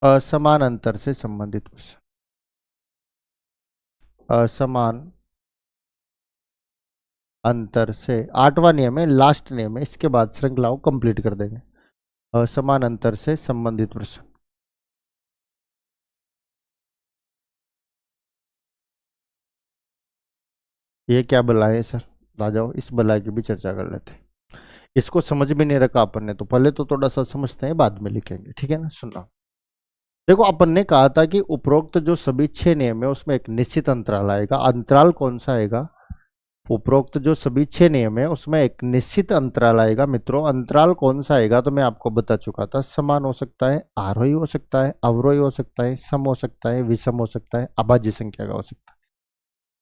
असमान अंतर से संबंधित प्रश्न। असमान अंतर से 8वां नियम है, लास्ट नियम है, इसके बाद श्रृंखला को कंप्लीट कर देंगे। असमान अंतर से संबंधित प्रश्न। ये क्या बला है सर? आ जाओ इस बला की भी चर्चा कर लेते हैं। इसको समझ में नहीं रखा अपन ने, तो पहले तो थोड़ा सा समझते हैं, बाद में लिखेंगे, ठीक है ना। सुनना, देखो अपन ने कहा था कि उपरोक्त जो सभी 6 नियम है उसमें एक निश्चित अंतराल आएगा। अंतराल कौन सा आएगा? उपरोक्त जो सभी 6 नियम है उसमें एक निश्चित अंतराल आएगा। मित्रों, अंतराल कौन सा आएगा तो मैं आपको बता चुका था। समान हो सकता है, आरोही हो सकता है, अवरोही हो सकता है, सम हो सकता है, विषम हो सकता है, अभाज्य संख्या का हो सकता है।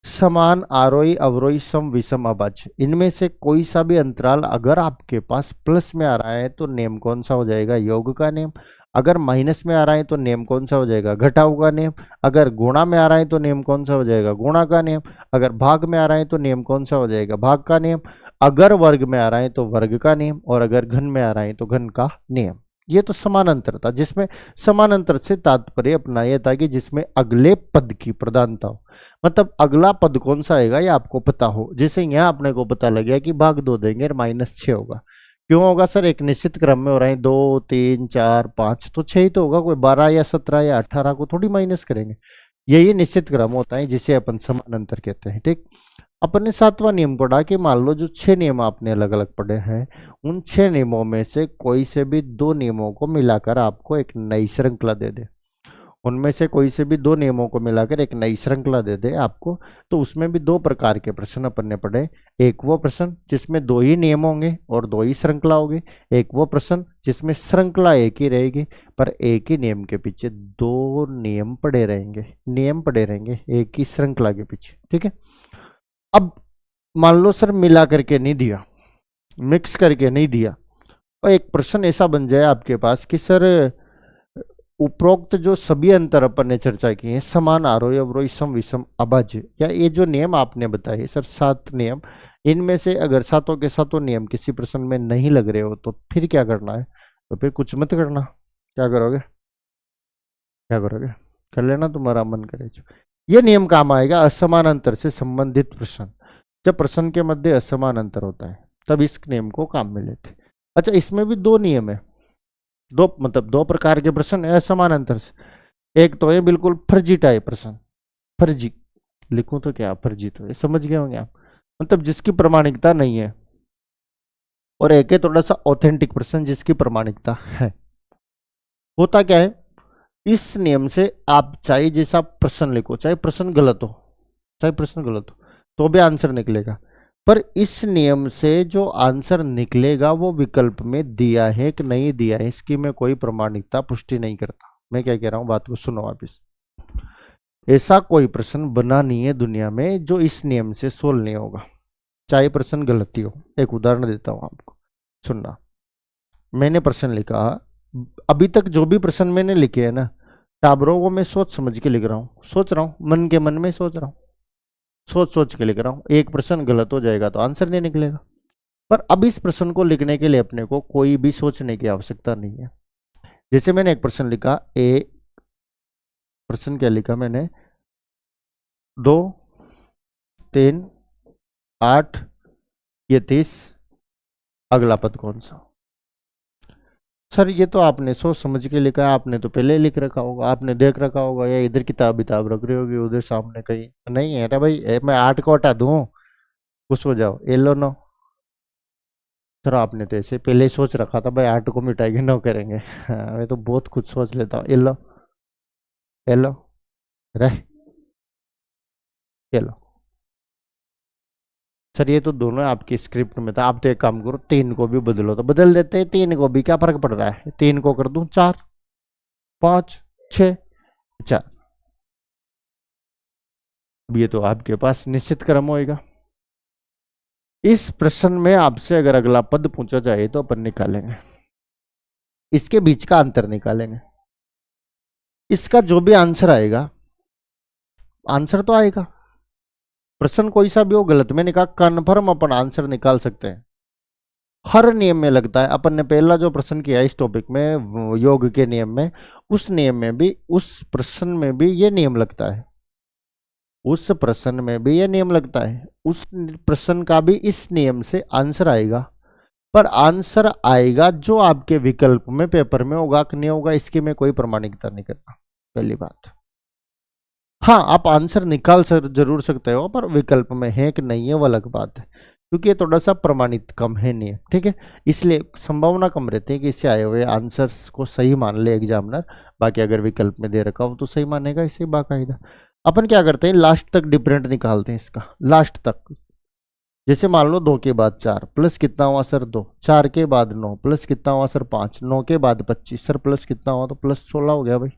समान, आरोही, अवरोही, सम, विषम, अभाज्य, इनमें से कोई सा भी अंतराल अगर आपके पास प्लस में आ रहा है तो नियम कौन सा हो जाएगा? योग का नियम। अगर माइनस में आ रहा है तो नियम कौन सा हो जाएगा? घटाव का नियम। अगर गुणा में आ रहा है तो नियम कौन सा हो जाएगा? गुणा का नियम। अगर भाग में आ रहा है तो नियम कौन सा हो जाएगा? भाग का नियम। अगर वर्ग में आ रहा है तो वर्ग का नियम, और अगर घन में आ रहा है तो घन का नियम। ये तो समानांतर था, जिसमें समानांतर से तात्पर्य अपना यह था कि जिसमें अगले पद की प्रधानता हो, मतलब अगला पद कौन सा आएगा ये आपको पता हो। जैसे यहाँ अपने को पता लग गया कि भाग 2 देंगे -6 होगा। क्यों होगा सर? एक निश्चित क्रम में हो रहा है, 2 3 4 5, तो 6 ही तो होगा। कोई 12 या 17 या 18 को थोड़ी माइनस करेंगे। यही निश्चित क्रम होता है जिसे अपन समानांतर कहते हैं, ठीक। अपन ने 7वां नियम पढ़ा कि मान लो जो 6 नियम आपने अलग अलग पढ़े हैं, उन 6 नियमों में से कोई से भी 2 नियमों को मिलाकर आपको एक नई श्रृंखला दे दे। उनमें से कोई से भी 2 नियमों को मिलाकर एक नई श्रृंखला दे दे आपको, तो उसमें भी 2 प्रकार के प्रश्न अपन ने पढ़े। एक वो प्रश्न जिसमें 2 ही नियम होंगे और 2 ही श्रृंखला होगी। एक वो प्रश्न जिसमें श्रृंखला एक ही रहेगी पर एक ही नियम के पीछे 2 नियम पड़े रहेंगे, नियम पड़े रहेंगे एक ही श्रृंखला के पीछे, ठीक है। अब मान लो सर मिला करके नहीं दिया, मिक्स करके नहीं दिया, और एक प्रश्न ऐसा बन जाए आपके पास कि सर उपरोक्त जो सभी अंतर अपन ने चर्चा की है, समान, आरोही, अवरोही, सम, विषम, अभाज्य, या ये जो नियम आपने बताए सर 7 नियम, इनमें से अगर 7 के 7 नियम किसी प्रश्न में नहीं लग रहे हो तो फिर क्या करना है? तो फिर कुछ मत करना। क्या करोगे? क्या करोगे? कर लेना तुम्हारा मन करे। ये नियम काम आएगा असमान अंतर से संबंधित प्रश्न। जब प्रश्न के मध्य असमान अंतर होता है तब इस नियम को काम में लेते। अच्छा, इसमें भी 2 नियम है, 2 प्रकार के प्रश्न है असमान अंतर से। एक तो है बिल्कुल फर्जी टाइप प्रश्न, फर्जी लिखूं तो क्या फर्जी, तो ये समझ गए होंगे आप, मतलब जिसकी प्रामाणिकता नहीं है। और एक है थोड़ा सा ऑथेंटिक प्रश्न जिसकी प्रामाणिकता है। होता क्या है, इस नियम से आप चाहे जैसा प्रश्न लिखो, चाहे प्रश्न गलत हो, चाहे प्रश्न गलत हो तो भी आंसर निकलेगा, पर इस नियम से जो आंसर निकलेगा वो विकल्प में दिया है कि नहीं दिया है इसकी मैं कोई प्रामाणिकता पुष्टि नहीं करता। मैं क्या कह रहा हूं, बात को सुनो वापिस। ऐसा कोई प्रश्न बना नहीं है दुनिया में जो इस नियम से सोल्व नहीं होगा, चाहे प्रश्न गलती हो। एक उदाहरण देता हूं आपको, सुनना। मैंने प्रश्न लिखा, अभी तक जो भी प्रश्न मैंने लिखे है ना टाबरों, वो मैं सोच समझ के लिख रहा हूँ, सोच रहा हूँ, मन के मन में सोच रहा हूँ, सोच सोच के लिख रहा हूँ। एक प्रश्न गलत हो जाएगा तो आंसर नहीं निकलेगा, पर अब इस प्रश्न को लिखने के लिए अपने को कोई भी सोचने की आवश्यकता नहीं है। जैसे मैंने एक प्रश्न लिखा, प्रश्न क्या लिखा मैंने, 2 3 8 ये 30, अगला पद कौन सा? सर ये तो आपने सोच समझ के लिखा है, आपने तो पहले लिख रखा होगा, आपने देख रखा होगा, या इधर किताब रख रही होगी उधर सामने कहीं। नहीं है ना भाई, मैं 8 को हटा दूं, खुश हो जाओ, ये लो 9। सर आपने तो ऐसे पहले ही सोच रखा था भाई 8 को मिटाएंगे 9 करेंगे। हाँ, मैं तो बहुत कुछ सोच लेता हूँ। ये लो, ये लो, रह, ये लो। सर ये तो दोनों आपकी स्क्रिप्ट में था, आप तो एक काम करो 3 को भी बदलो, तो बदल देते हैं 3 को भी, क्या फर्क पड़ रहा है? 3 को कर दूं 4 5 6 4। अब ये तो आपके पास निश्चित क्रम होएगा। इस प्रश्न में आपसे अगर अगला पद पूछा जाए तो अपन निकालेंगे, इसके बीच का अंतर निकालेंगे, इसका जो भी आंसर आएगा, आंसर तो आएगा, प्रश्न कोई सा भी हो गलत, मैंने कहा कन्फर्म अपन आंसर निकाल सकते हैं हर नियम में। लगता है अपन ने पहला जो प्रश्न किया इस टॉपिक में योग के नियम में, उस नियम में भी, उस प्रश्न में भी ये नियम लगता है, उस प्रश्न में भी ये नियम लगता है, उस प्रश्न का भी इस नियम से आंसर आएगा, पर आंसर आएगा जो आपके विकल्प में पेपर में होगा कि नहीं होगा इसकी मैं कोई प्रामाणिकता नहीं करता, पहली बात। हाँ, आप आंसर निकाल जरूर सकते हो, पर विकल्प में है कि नहीं है वो अलग बात है, क्योंकि ये थोड़ा सा प्रमाणित कम है नहीं है, ठीक है, इसलिए संभावना कम रहती है कि इससे आए हुए आंसर्स को सही मान ले एग्जामिनर। बाकी अगर विकल्प में दे रखा हो तो सही मानेगा इसे बाकायदा। अपन क्या करते हैं, लास्ट तक डिफरेंट निकालते हैं इसका, लास्ट तक। जैसे मान लो 2 के बाद 4 प्लस कितना हुआ सर 2, 4 के बाद 9 प्लस कितना हुआ सर 5, 9 के बाद 25 सर प्लस कितना हुआ, तो प्लस 16 हो गया भाई।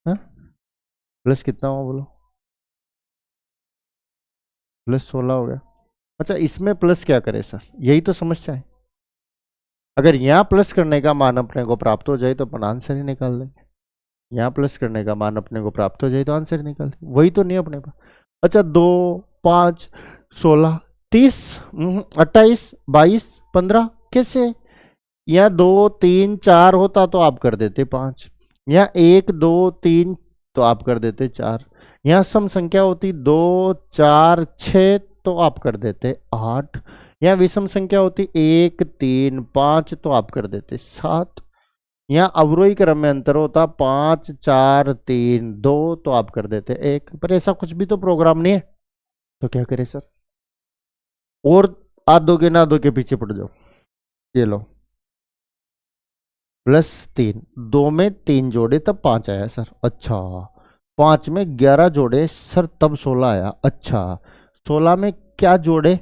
हाँ, प्लस कितना हुआ बोलो, प्लस 16 हो गया। अच्छा, इसमें प्लस क्या करे सर, यही तो समस्या है। अगर यहाँ प्लस करने का मान अपने को प्राप्त हो जाए तो अपन आंसर ही निकाल लेंगे। यहाँ प्लस करने का मान अपने को प्राप्त हो जाए तो आंसर ही निकाल लेंगे, वही तो नहीं अपने पास। अच्छा, 2 5 16 30 28 22 15 कैसे, यहाँ 2 3 4 होता तो आप कर देते 5, यहाँ 1 2 3 तो आप कर देते 4, यहाँ सम संख्या होती 2 4 6 तो आप कर देते 8, यहाँ विषम संख्या होती 1 3 5 तो आप कर देते 7, यहाँ अवरोही क्रम में अंतर होता 5 4 3 2 तो आप कर देते 1। पर ऐसा कुछ भी तो प्रोग्राम नहीं है, तो क्या करें सर, और आधो के ना दो के पीछे पड़ जाओ। ये लो +3, 2 में 3 जोड़े तब 5 आया सर, अच्छा 5 में 11 जोड़े सर तब 16 आया, अच्छा 16 में क्या जोड़े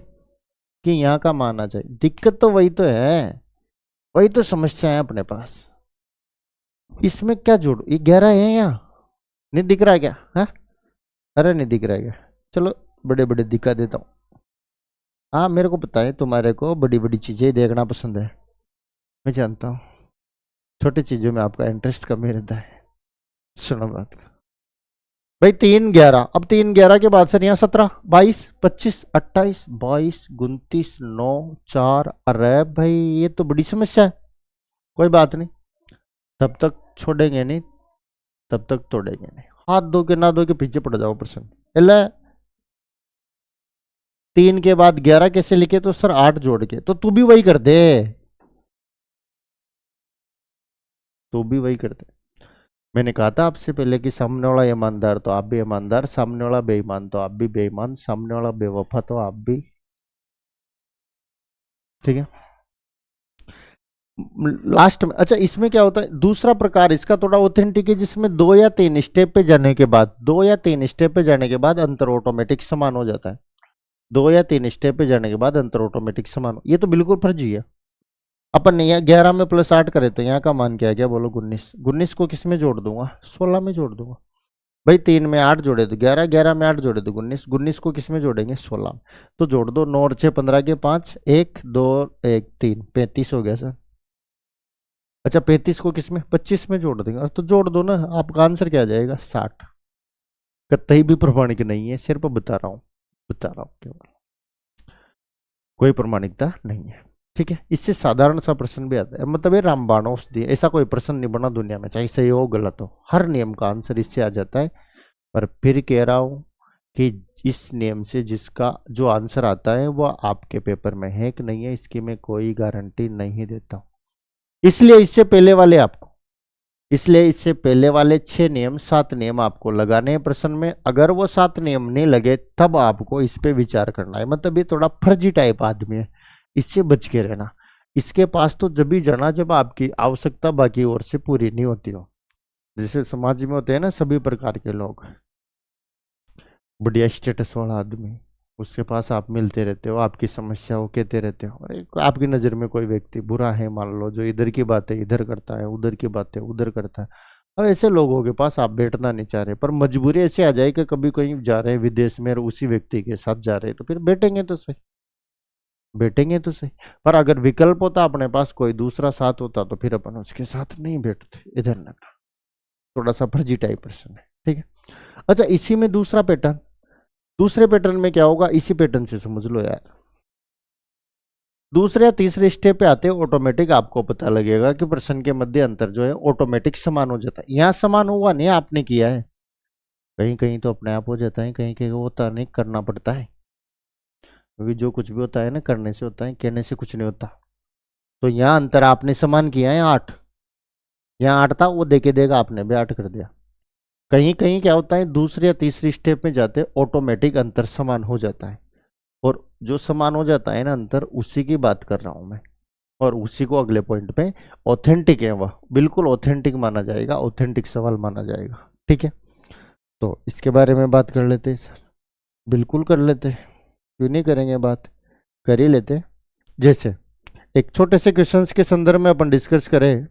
कि यहाँ का मान आ जाए। दिक्कत तो वही तो है, वही तो समस्या है अपने पास। इसमें क्या जोड़ो, ये 11 है यहाँ, नहीं दिख रहा है क्या, है? अरे नहीं दिख रहा है क्या, चलो बड़े बड़े दिखा देता हूँ। हाँ मेरे को पता है तुम्हारे को बड़ी बड़ी चीजें देखना पसंद है, मैं जानता हूँ, छोटी चीजों में आपका इंटरेस्ट कम ही रहता है। सुनो बात भाई, 3 11, अब 3 11 के बाद सर यहाँ 17 22 25 28 22 29 9 4, अरे भाई ये तो बड़ी समस्या है। कोई बात नहीं, तब तक छोड़ेंगे नहीं, तब तक तोड़ेंगे नहीं, हाथ दो के ना दो के पीछे पड़ जाओ प्रश्न। 3 के बाद 11 कैसे लिखे, तो सर 8 जोड़ के, तो तू भी वही कर दे, तू भी वही कर दे। मैंने कहा था आपसे पहले कि सामने वाला ईमानदार तो आप भी ईमानदार, सामने वाला बेईमान तो आप भी बेईमान, सामने वाला बेवफा तो आप भी, ठीक है। लास्ट में अच्छा, इसमें क्या होता है, दूसरा प्रकार इसका थोड़ा ऑथेंटिक है, जिसमें 2 या 3 स्टेप पे जाने के बाद, 2 या 3 स्टेप पे जाने के बाद अंतर ऑटोमेटिक समान हो जाता है। 2 या 3 स्टेप पे जाने के बाद अंतर ऑटोमेटिक समान, ये तो बिल्कुल फर्जी है। अपन ने यहाँ 11 में +8 करे तो यहाँ का मान क्या है, क्या बोलो 19, 19 को किस में जोड़ दूंगा, 16 में जोड़ दूंगा भाई। 3 में 8 जोड़े तो 11, 11 में 8 जोड़े तो 19, 19 को किस में जोड़ेंगे 16 में, तो जोड़ दो, 9 और 6 15 के 5, 1 2 1 3 35 हो गया सर। अच्छा 35 को किस में 25 में जोड़ देंगे, तो जोड़ दो ना, आपका आंसर क्या आ जाएगा 60। कतई भी प्रमाणिक नहीं है, सिर्फ बता रहा हूँ केवल, कोई प्रमाणिकता नहीं है, ठीक है। इससे साधारण सा प्रश्न भी आता है, मतलब ये रामबाण औषधि, ऐसा कोई प्रश्न नहीं बना दुनिया में, चाहे सही हो गलत हो, हर नियम का आंसर इससे आ जाता है। पर फिर कह रहा हूं कि इस नियम से जिसका जो आंसर आता है वो आपके पेपर में है कि नहीं है, इसकी मैं कोई गारंटी नहीं देता हूं। इसलिए इससे पहले वाले 6 नियम 7 नियम आपको लगाने हैं प्रश्न में। अगर वो 7 नियम नहीं लगे तब आपको इस पे विचार करना है, मतलब ये थोड़ा फर्जी टाइप आदमी है, इससे बच के रहना। इसके पास तो जब भी जाना जब आपकी आवश्यकता बाकी ओर से पूरी नहीं होती हो। जैसे समाज में होते हैं ना सभी प्रकार के लोग, बढ़िया स्टेटस वाला आदमी, उसके पास आप मिलते रहते हो, आपकी समस्या वो कहते रहते हो, अरे आपकी नज़र में कोई व्यक्ति बुरा है मान लो, जो इधर की बातें इधर करता है, उधर की बातें उधर करता है। अब ऐसे लोगों के पास आप बैठना नहीं चाह रहे, पर मजबूरी ऐसे आ जाए कि कभी कहीं जा रहे हैं विदेश में और उसी व्यक्ति के साथ जा रहे हैं, तो फिर बैठेंगे तो सही, बैठेंगे तो सही। पर अगर विकल्प होता अपने पास कोई दूसरा साथ होता तो फिर अपन उसके साथ नहीं बैठते, इधर न। थोड़ा सा फर्जी टाइप प्रश्न है, ठीक है। अच्छा इसी में दूसरा पैटर्न, दूसरे पैटर्न में क्या होगा, इसी पैटर्न से समझ लो यार। दूसरे या तीसरे स्टेप पे आते ऑटोमेटिक आपको पता लगेगा कि प्रश्न के मध्य अंतर जो है ऑटोमेटिक समान हो जाता है। यहाँ समान हुआ नहीं, आपने किया है, कहीं कहीं तो अपने आप हो जाता है, कहीं कहीं होता नहीं, करना पड़ता है, क्योंकि जो कुछ भी होता है ना करने से होता है, कहने से कुछ नहीं होता। तो यहाँ अंतर आपने समान किया है 8, यहाँ 8 था वो देके देगा, आपने भी 8 कर दिया। कहीं कहीं क्या होता है दूसरे या तीसरी स्टेप में जाते ऑटोमेटिक अंतर समान हो जाता है, और जो समान हो जाता है ना अंतर, उसी की बात कर रहा हूं मैं, और उसी को अगले पॉइंट पे ऑथेंटिक है, वह बिल्कुल ऑथेंटिक माना जाएगा, ऑथेंटिक सवाल माना जाएगा। ठीक है, तो इसके बारे में बात कर लेते हैं सर। बिल्कुल कर लेते हैं, क्यों नहीं करेंगे, बात कर ही लेते। जैसे एक छोटे से क्वेश्चंस के संदर्भ में अपन डिस्कस करें,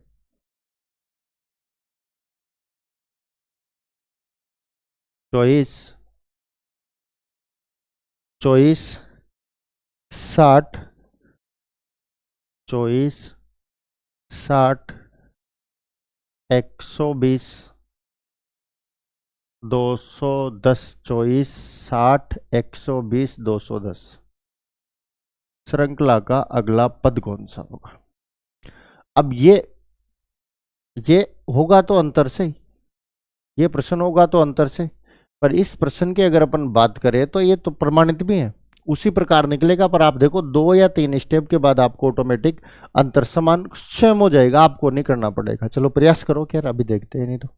चॉइस चॉइस 60, चॉइस 60, 120, 210, चॉइस 60, 120, 210 श्रृंखला का अगला पद कौन सा होगा। अब ये होगा तो अंतर से, ये प्रश्न होगा तो अंतर से, पर इस प्रश्न की अगर अपन बात करें तो ये तो प्रमाणित भी है, उसी प्रकार निकलेगा। पर आप देखो 2 या 3 स्टेप के बाद आपको ऑटोमेटिक अंतर समान स्वयं हो जाएगा, आपको नहीं करना पड़ेगा। चलो प्रयास करो, क्या अभी देखते हैं, नहीं तो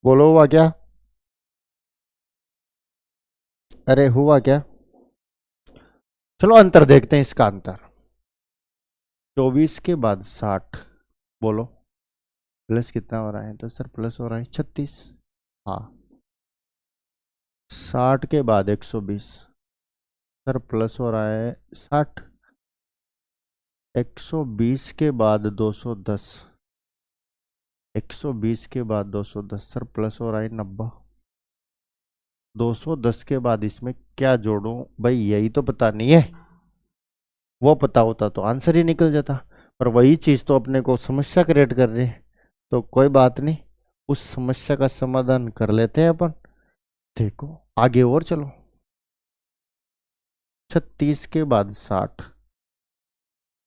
बोलो हुआ क्या। अरे हुआ क्या, चलो अंतर देखते हैं, इसका अंतर 24 के बाद 60, बोलो प्लस कितना हो रहा है, तो सर प्लस हो रहा है 36। हाँ, 60 के बाद 120, सर प्लस हो रहा है 60। 120 के बाद 210, 120 के बाद 210, सर प्लस हो रहा है 90। 210 के बाद इसमें क्या जोड़ूं भाई, यही तो पता नहीं है, वो पता होता तो आंसर ही निकल जाता, पर वही चीज तो अपने को समस्या क्रिएट कर रही है। तो कोई बात नहीं, उस समस्या का समाधान कर लेते हैं अपन। देखो आगे और चलो, 36 के बाद 60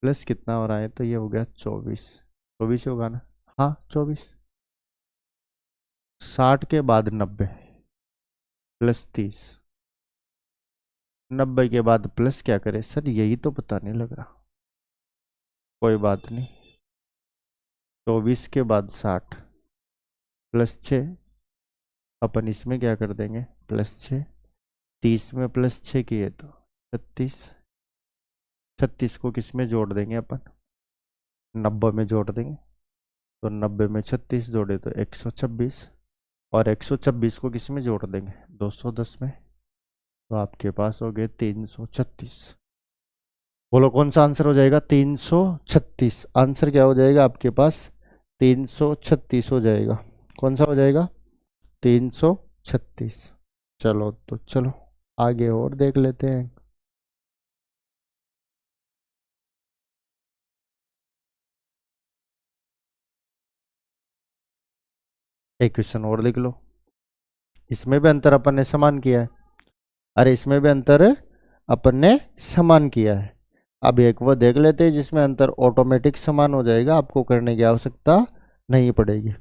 प्लस कितना हो रहा है, तो ये हो गया 24, 24 होगा ना, हाँ 24। 60 के बाद 90 प्लस 30, 90 के बाद प्लस क्या करे सर, यही तो पता नहीं लग रहा, कोई बात नहीं। 24 के बाद 60 प्लस 6, अपन इसमें क्या कर देंगे प्लस 6, 30 में प्लस 6 किए तो 36, 36 को किस में जोड़ देंगे अपन, 90 में जोड़ देंगे, तो 90 में 36 जोड़े तो 126, और 126 को किस में जोड़ देंगे 210 में, तो आपके पास हो गए 336। बोलो कौन सा आंसर हो जाएगा, 336 आंसर क्या हो जाएगा आपके पास, 336 हो जाएगा। कौन सा हो जाएगा, 336। चलो तो चलो आगे और देख लेते हैं। एक क्वेश्चन और लिख लो, इसमें भी अंतर अपन ने समान किया है, अरे इसमें भी अंतर अपन ने समान किया है। अब एक वो देख लेते हैं जिसमें अंतर ऑटोमेटिक समान हो जाएगा, आपको करने की आवश्यकता नहीं पड़ेगी,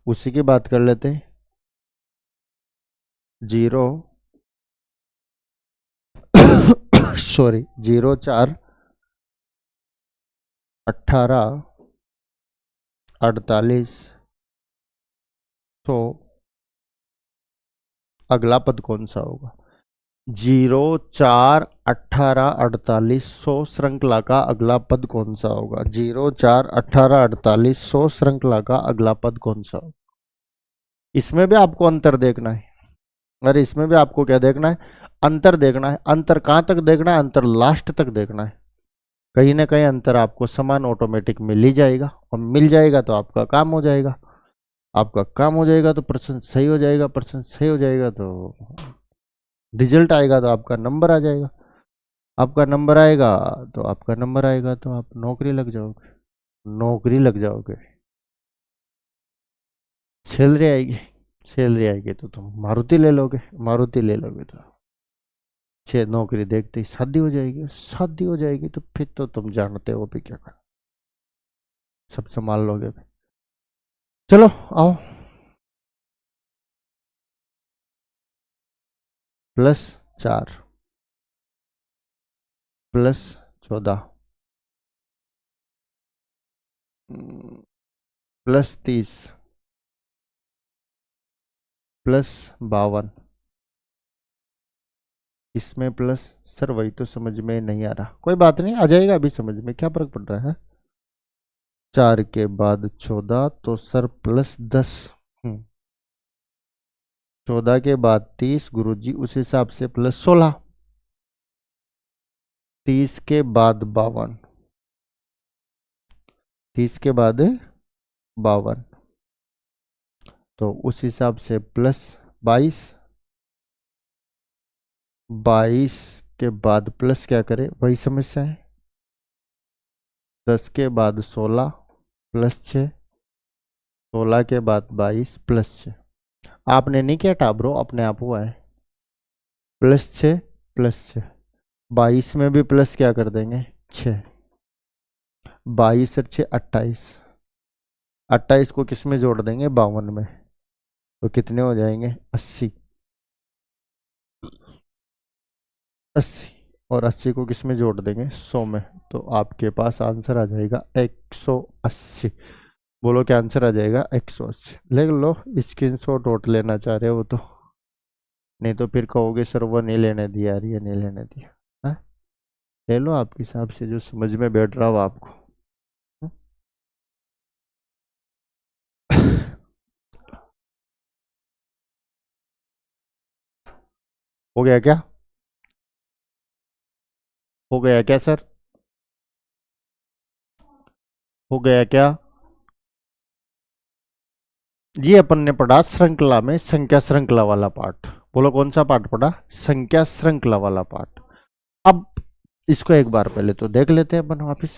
उसी की बात कर लेते हैं। 0 सॉरी 04 18 48 100, अगला पद कौन सा होगा। 0 4 18 48 100 श्रृंखला का अगला पद कौन सा होगा, 0 4 18 48 100 श्रृंखला का अगला पद कौन सा होगा। इसमें भी आपको अंतर देखना है, अरे इसमें भी आपको क्या देखना है, अंतर देखना है। अंतर कहाँ तक देखना है, अंतर लास्ट तक देखना है, कहीं ना कहीं अंतर आपको समान ऑटोमेटिक मिल ही जाएगा, और मिल जाएगा तो आपका काम हो जाएगा, आपका काम हो जाएगा तो प्रश्न सही हो जाएगा, प्रश्न सही हो जाएगा तो रिजल्ट आएगा, तो आपका नंबर आ जाएगा, आपका नंबर आएगा तो आपका नंबर आएगा तो आप नौकरी लग जाओगे, नौकरी लग जाओगे। सैलरी आएगी, सैलरी आएगी तो तुम मारुति ले लोगे, मारुति ले लोगे तो छह नौकरी देखते ही शादी हो जाएगी, शादी हो जाएगी तो फिर तो तुम जानते हो भी क्या करना, सब संभाल लोगे। चलो आओ, +4 +14 +30 +52, इसमें प्लस, सर वही तो समझ में नहीं आ रहा, कोई बात नहीं, आ जाएगा अभी समझ में, क्या फर्क पड़ रहा है। 4 के बाद 14 तो सर +10, 14 के बाद 30 गुरुजी, उस हिसाब से +16, 30 के बाद 52, 30 के बाद 52, तो उस हिसाब से +22, 22 के बाद प्लस क्या करें, वही समस्या है। 10 के बाद 16 +6, 16 के बाद 22 +6, आपने नहीं किया टाब्रो, अपने आप हुआ है। +6 +6, 22 में भी प्लस क्या कर देंगे 6, 22 और 6 28, 28 को किस में जोड़ देंगे 52 में, तो कितने हो जाएंगे 80, 80 और 80 को किस में जोड़ देंगे 100 में, तो आपके पास आंसर आ जाएगा 180। बोलो क्या आंसर आ जाएगा 180, ले लो स्क्रीनशॉट नोट लेना चाह रहे हो तो, नहीं तो फिर कहोगे सर वो नहीं लेने दिया, ये नहीं लेने दिया, है? ले लो आपके हिसाब से जो समझ में बैठ रहा हो आपको। हो गया क्या, हो गया क्या सर, हो गया क्या जी। अपन ने पढ़ा श्रृंखला में संख्या श्रृंखला वाला पार्ट, बोलो कौन सा पार्ट पढ़ा, संख्या श्रृंखला वाला पार्ट। अब इसको एक बार पहले तो देख लेते हैं अपन वापिस,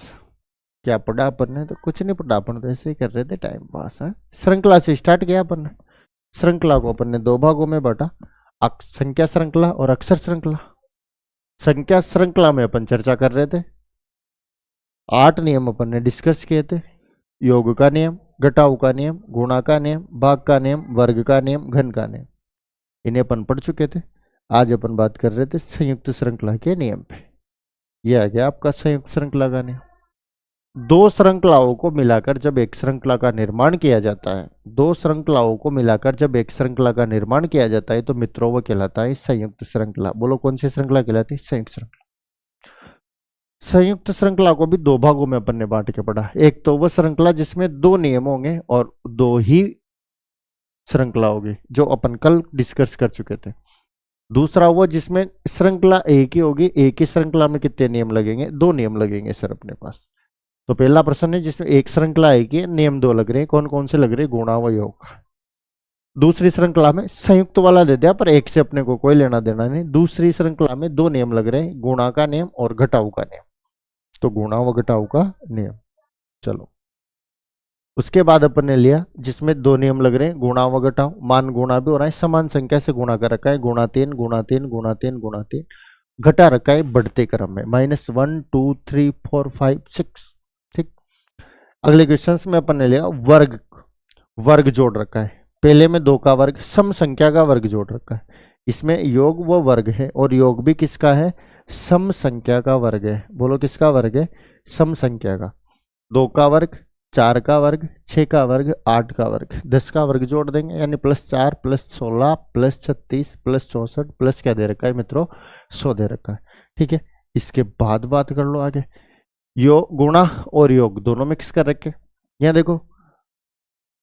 क्या पढ़ा अपन ने, तो कुछ नहीं पढ़ा, अपन तो ऐसे ही कर रहे थे टाइम पास है। श्रृंखला से स्टार्ट किया अपन ने, श्रृंखला को अपन ने 2 भागों में बांटा, संख्या श्रृंखला और अक्षर श्रृंखला। संख्या श्रृंखला में अपन चर्चा कर रहे थे, 8 नियम अपन ने डिस्कस किए थे, योग का नियम, घटाव का नियम, गुणा का नियम, भाग का नियम, वर्ग का नियम, घन का नियम, इन्हें अपन पढ़ चुके थे। आज अपन बात कर रहे थे संयुक्त श्रृंखला के नियम पे। यह आ गया आपका संयुक्त श्रृंखला का नियम। 2 श्रृंखलाओं को मिलाकर जब एक श्रृंखला का निर्माण किया जाता है, 2 श्रृंखलाओं को मिलाकर जब एक श्रृंखला का निर्माण किया जाता है तो मित्रों वो कहलाता है संयुक्त श्रृंखला। बोलो कौन सी श्रृंखला कहलाती है, संयुक्त श्रृंखला। संयुक्त श्रृंखला को भी 2 भागों में अपन ने बांट के पढ़ा, एक तो वह श्रृंखला जिसमें 2 नियम होंगे और 2 ही श्रृंखला होगी, जो अपन कल डिस्कस कर चुके थे। दूसरा वो जिसमें श्रृंखला एक ही होगी, एक ही श्रृंखला में कितने नियम लगेंगे, 2 नियम लगेंगे सर अपने पास। तो पहला प्रश्न है जिसमें एक श्रृंखला एक ही नियम 2 लग रहे हैं, कौन कौन से लग रहे हैं, गुणा व योग। दूसरी श्रृंखला में संयुक्त वाला दे दिया, पर एक से अपने को कोई लेना देना नहीं। दूसरी श्रृंखला में 2 नियम लग रहे हैं, गुणा का नियम और घटाव का नियम, तो गुणा व घटाव का नियम। चलो उसके बाद अपन ने लिया जिसमें 2 नियम लग रहे हैं, गुणा व घटाव, मान गुणा भी हो रहा है, समान संख्या से गुणा कर रखा है, गुणा 3 गुणा 3 गुणा 3 गुणा 3, घटा रखा है बढ़ते क्रम में, -1 2 3 4 5 6। ठीक, अगले क्वेश्चन में अपन ने लिया वर्ग, वर्ग जोड़ रखा है, पहले में 2 का वर्ग, सम संख्या का वर्ग जोड़ रखा है, इसमें योग व वर्ग है और योग भी किसका है, सम संख्या का वर्ग है। बोलो किसका वर्ग है, सम संख्या का। 2 का वर्ग, 4 का वर्ग, 6 का वर्ग, 8 का वर्ग, 10 का वर्ग जोड़ देंगे, यानी +4 +16 +36 +64 प्लस क्या दे रखा है मित्रों, 100 दे रखा है। ठीक है, इसके बाद बात कर लो आगे, योग, गुणा और योग दोनों मिक्स कर रखे, यहाँ देखो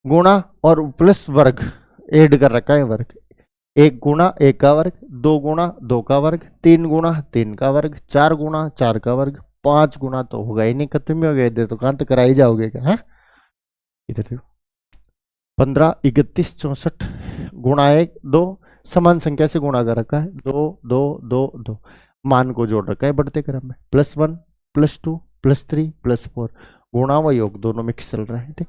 गुणा और प्लस वर्ग ऐड कर रखा है, वर्ग 1 गुणा 1 का वर्ग, 2 गुणा 2 का वर्ग, 3 गुणा 3 का वर्ग, 4 गुणा 4 का वर्ग, 5 गुणा तो होगा ही नहीं, खत्म ही हो गया इधर, तो कहां तक करा ही जाओगे क्या, है इधर देखो 15 31 64 गुणा 1 2, समान संख्या से गुणा कर रखा है, 2 2 2 2, मान को जोड़ रखा है बढ़ते क्रम में, +1 +2 +3 +4, गुणा व योग दोनों मिक्स चल रहा है। ठीक,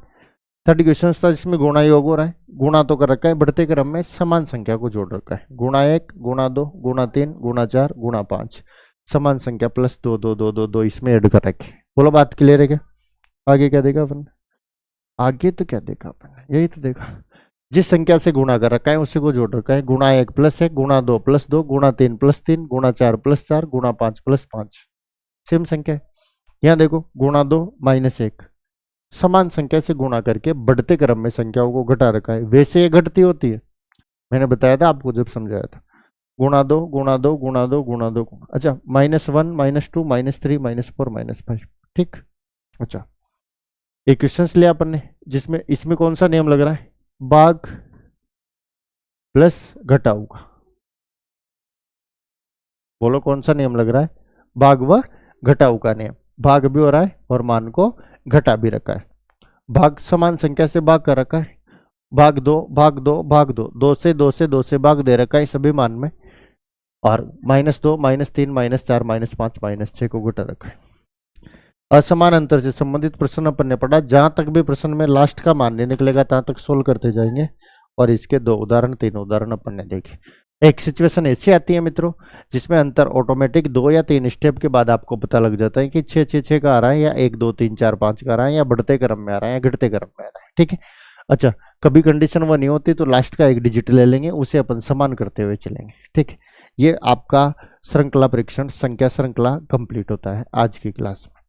3rd क्वेश्चन था जिसमें गुणा योग हो रहा है, गुणा तो कर रखा है बढ़ते क्रम में, समान संख्या को जोड़ रखा है, गुणा 1 गुणा 2 गुणा 3 गुणा 4 गुणा 5, समान संख्या +2 2 2 2 2 इसमें ऐड कर रखे। बोलो बात क्लियर है क्या, आगे क्या देगा अपन, आगे तो क्या देखा अपन, यही तो देखा, जिस संख्या से गुणा कर रखा है उसी को जोड़ रखा है। गुणा 1 प्लस 1, गुणा 2 प्लस 2, गुणा 3 प्लस 3, गुणा 4 प्लस 4, गुणा 5 प्लस 5, सेम संख्या है। यहाँ देखो गुणा 2 माइनस 1, समान संख्या से गुणा करके बढ़ते क्रम में संख्याओं को घटा रखा है। वैसे ये घटती होती है, मैंने बताया था आपको जब समझाया था। गुणा 2 गुणा 2 गुणा 2 गुणा 2, अच्छा -1 -2 -3 -4 -5, ठीक। अच्छा इक्वेशंस लिया अपन ने, जिसमें इसमें कौन सा नियम लग रहा है, भाग प्लस घटाऊ का, बोलो कौन सा नियम लग रहा है, भाग व घटाऊ का नियम। भाग भी हो रहा है और मान को घटा भी रखा है। भाग समान संख्या से भाग कर रखा है, भाग 2 भाग 2 भाग 2, 2 से 2 से 2 से भाग दे रखा है सभी मान में, और -2 -3 -4 -5 -6 को घटा रखा है। असमान अंतर से संबंधित प्रश्न अपन ने पढ़ा, जहां तक भी प्रश्न में लास्ट का मान नहीं निकलेगा तहां तक सोल्व करते जाएंगे, और इसके 2 उदाहरण 3 उदाहरण अपन ने देखे। एक सिचुएशन ऐसी आती है मित्रों जिसमें अंतर ऑटोमेटिक 2 या 3 स्टेप के बाद आपको पता लग जाता है कि 6 6 6 का आ रहा है, या 1 2 3 4 5 का आ रहा है, या बढ़ते क्रम में आ रहा है, या घटते क्रम में आ रहा है, ठीक है। अच्छा कभी कंडीशन वो नहीं होती तो लास्ट का एक डिजिट ले लेंगे, उसे अपन समान करते हुए चलेंगे, ठीक है। ये आपका श्रृंखला परीक्षण संख्या श्रृंखला कंप्लीट होता है आज की क्लास में।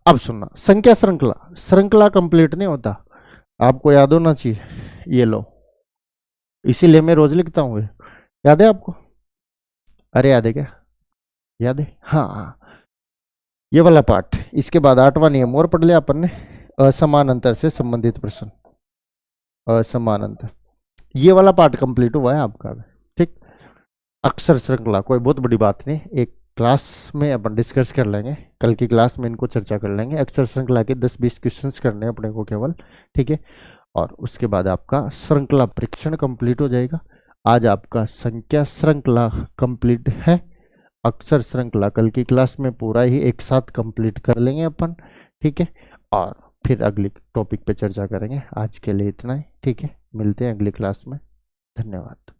अब सुनना, संख्या श्रृंखला, श्रृंखला कंप्लीट नहीं होता, आपको याद होना चाहिए, ये लो, इसीलिए मैं रोज लिखता हूँ। याद है आपको, अरे याद है क्या, याद है, हाँ ये वाला पार्ट। इसके बाद 8वां नियम और पढ़ लिया अपन ने, असमान अंतर से संबंधित प्रश्न, असमान अंतर, ये वाला पार्ट कंप्लीट हुआ है आपका, ठीक। अक्षर श्रृंखला कोई बहुत बड़ी बात नहीं, एक क्लास में अपन डिस्कस कर लेंगे, कल की क्लास में इनको चर्चा कर लेंगे। अक्षर श्रृंखला के 10-20 क्वेश्चंस करने हैं अपने को केवल, ठीक है। और उसके बाद आपका श्रृंखला परीक्षण कंप्लीट हो जाएगा। आज आपका संख्या श्रृंखला कंप्लीट है, अक्षर श्रृंखला कल की क्लास में पूरा ही एक साथ कंप्लीट कर लेंगे अपन, ठीक है। और फिर अगली टॉपिक पे चर्चा करेंगे। आज के लिए इतना ही, ठीक है, मिलते हैं अगली क्लास में, धन्यवाद।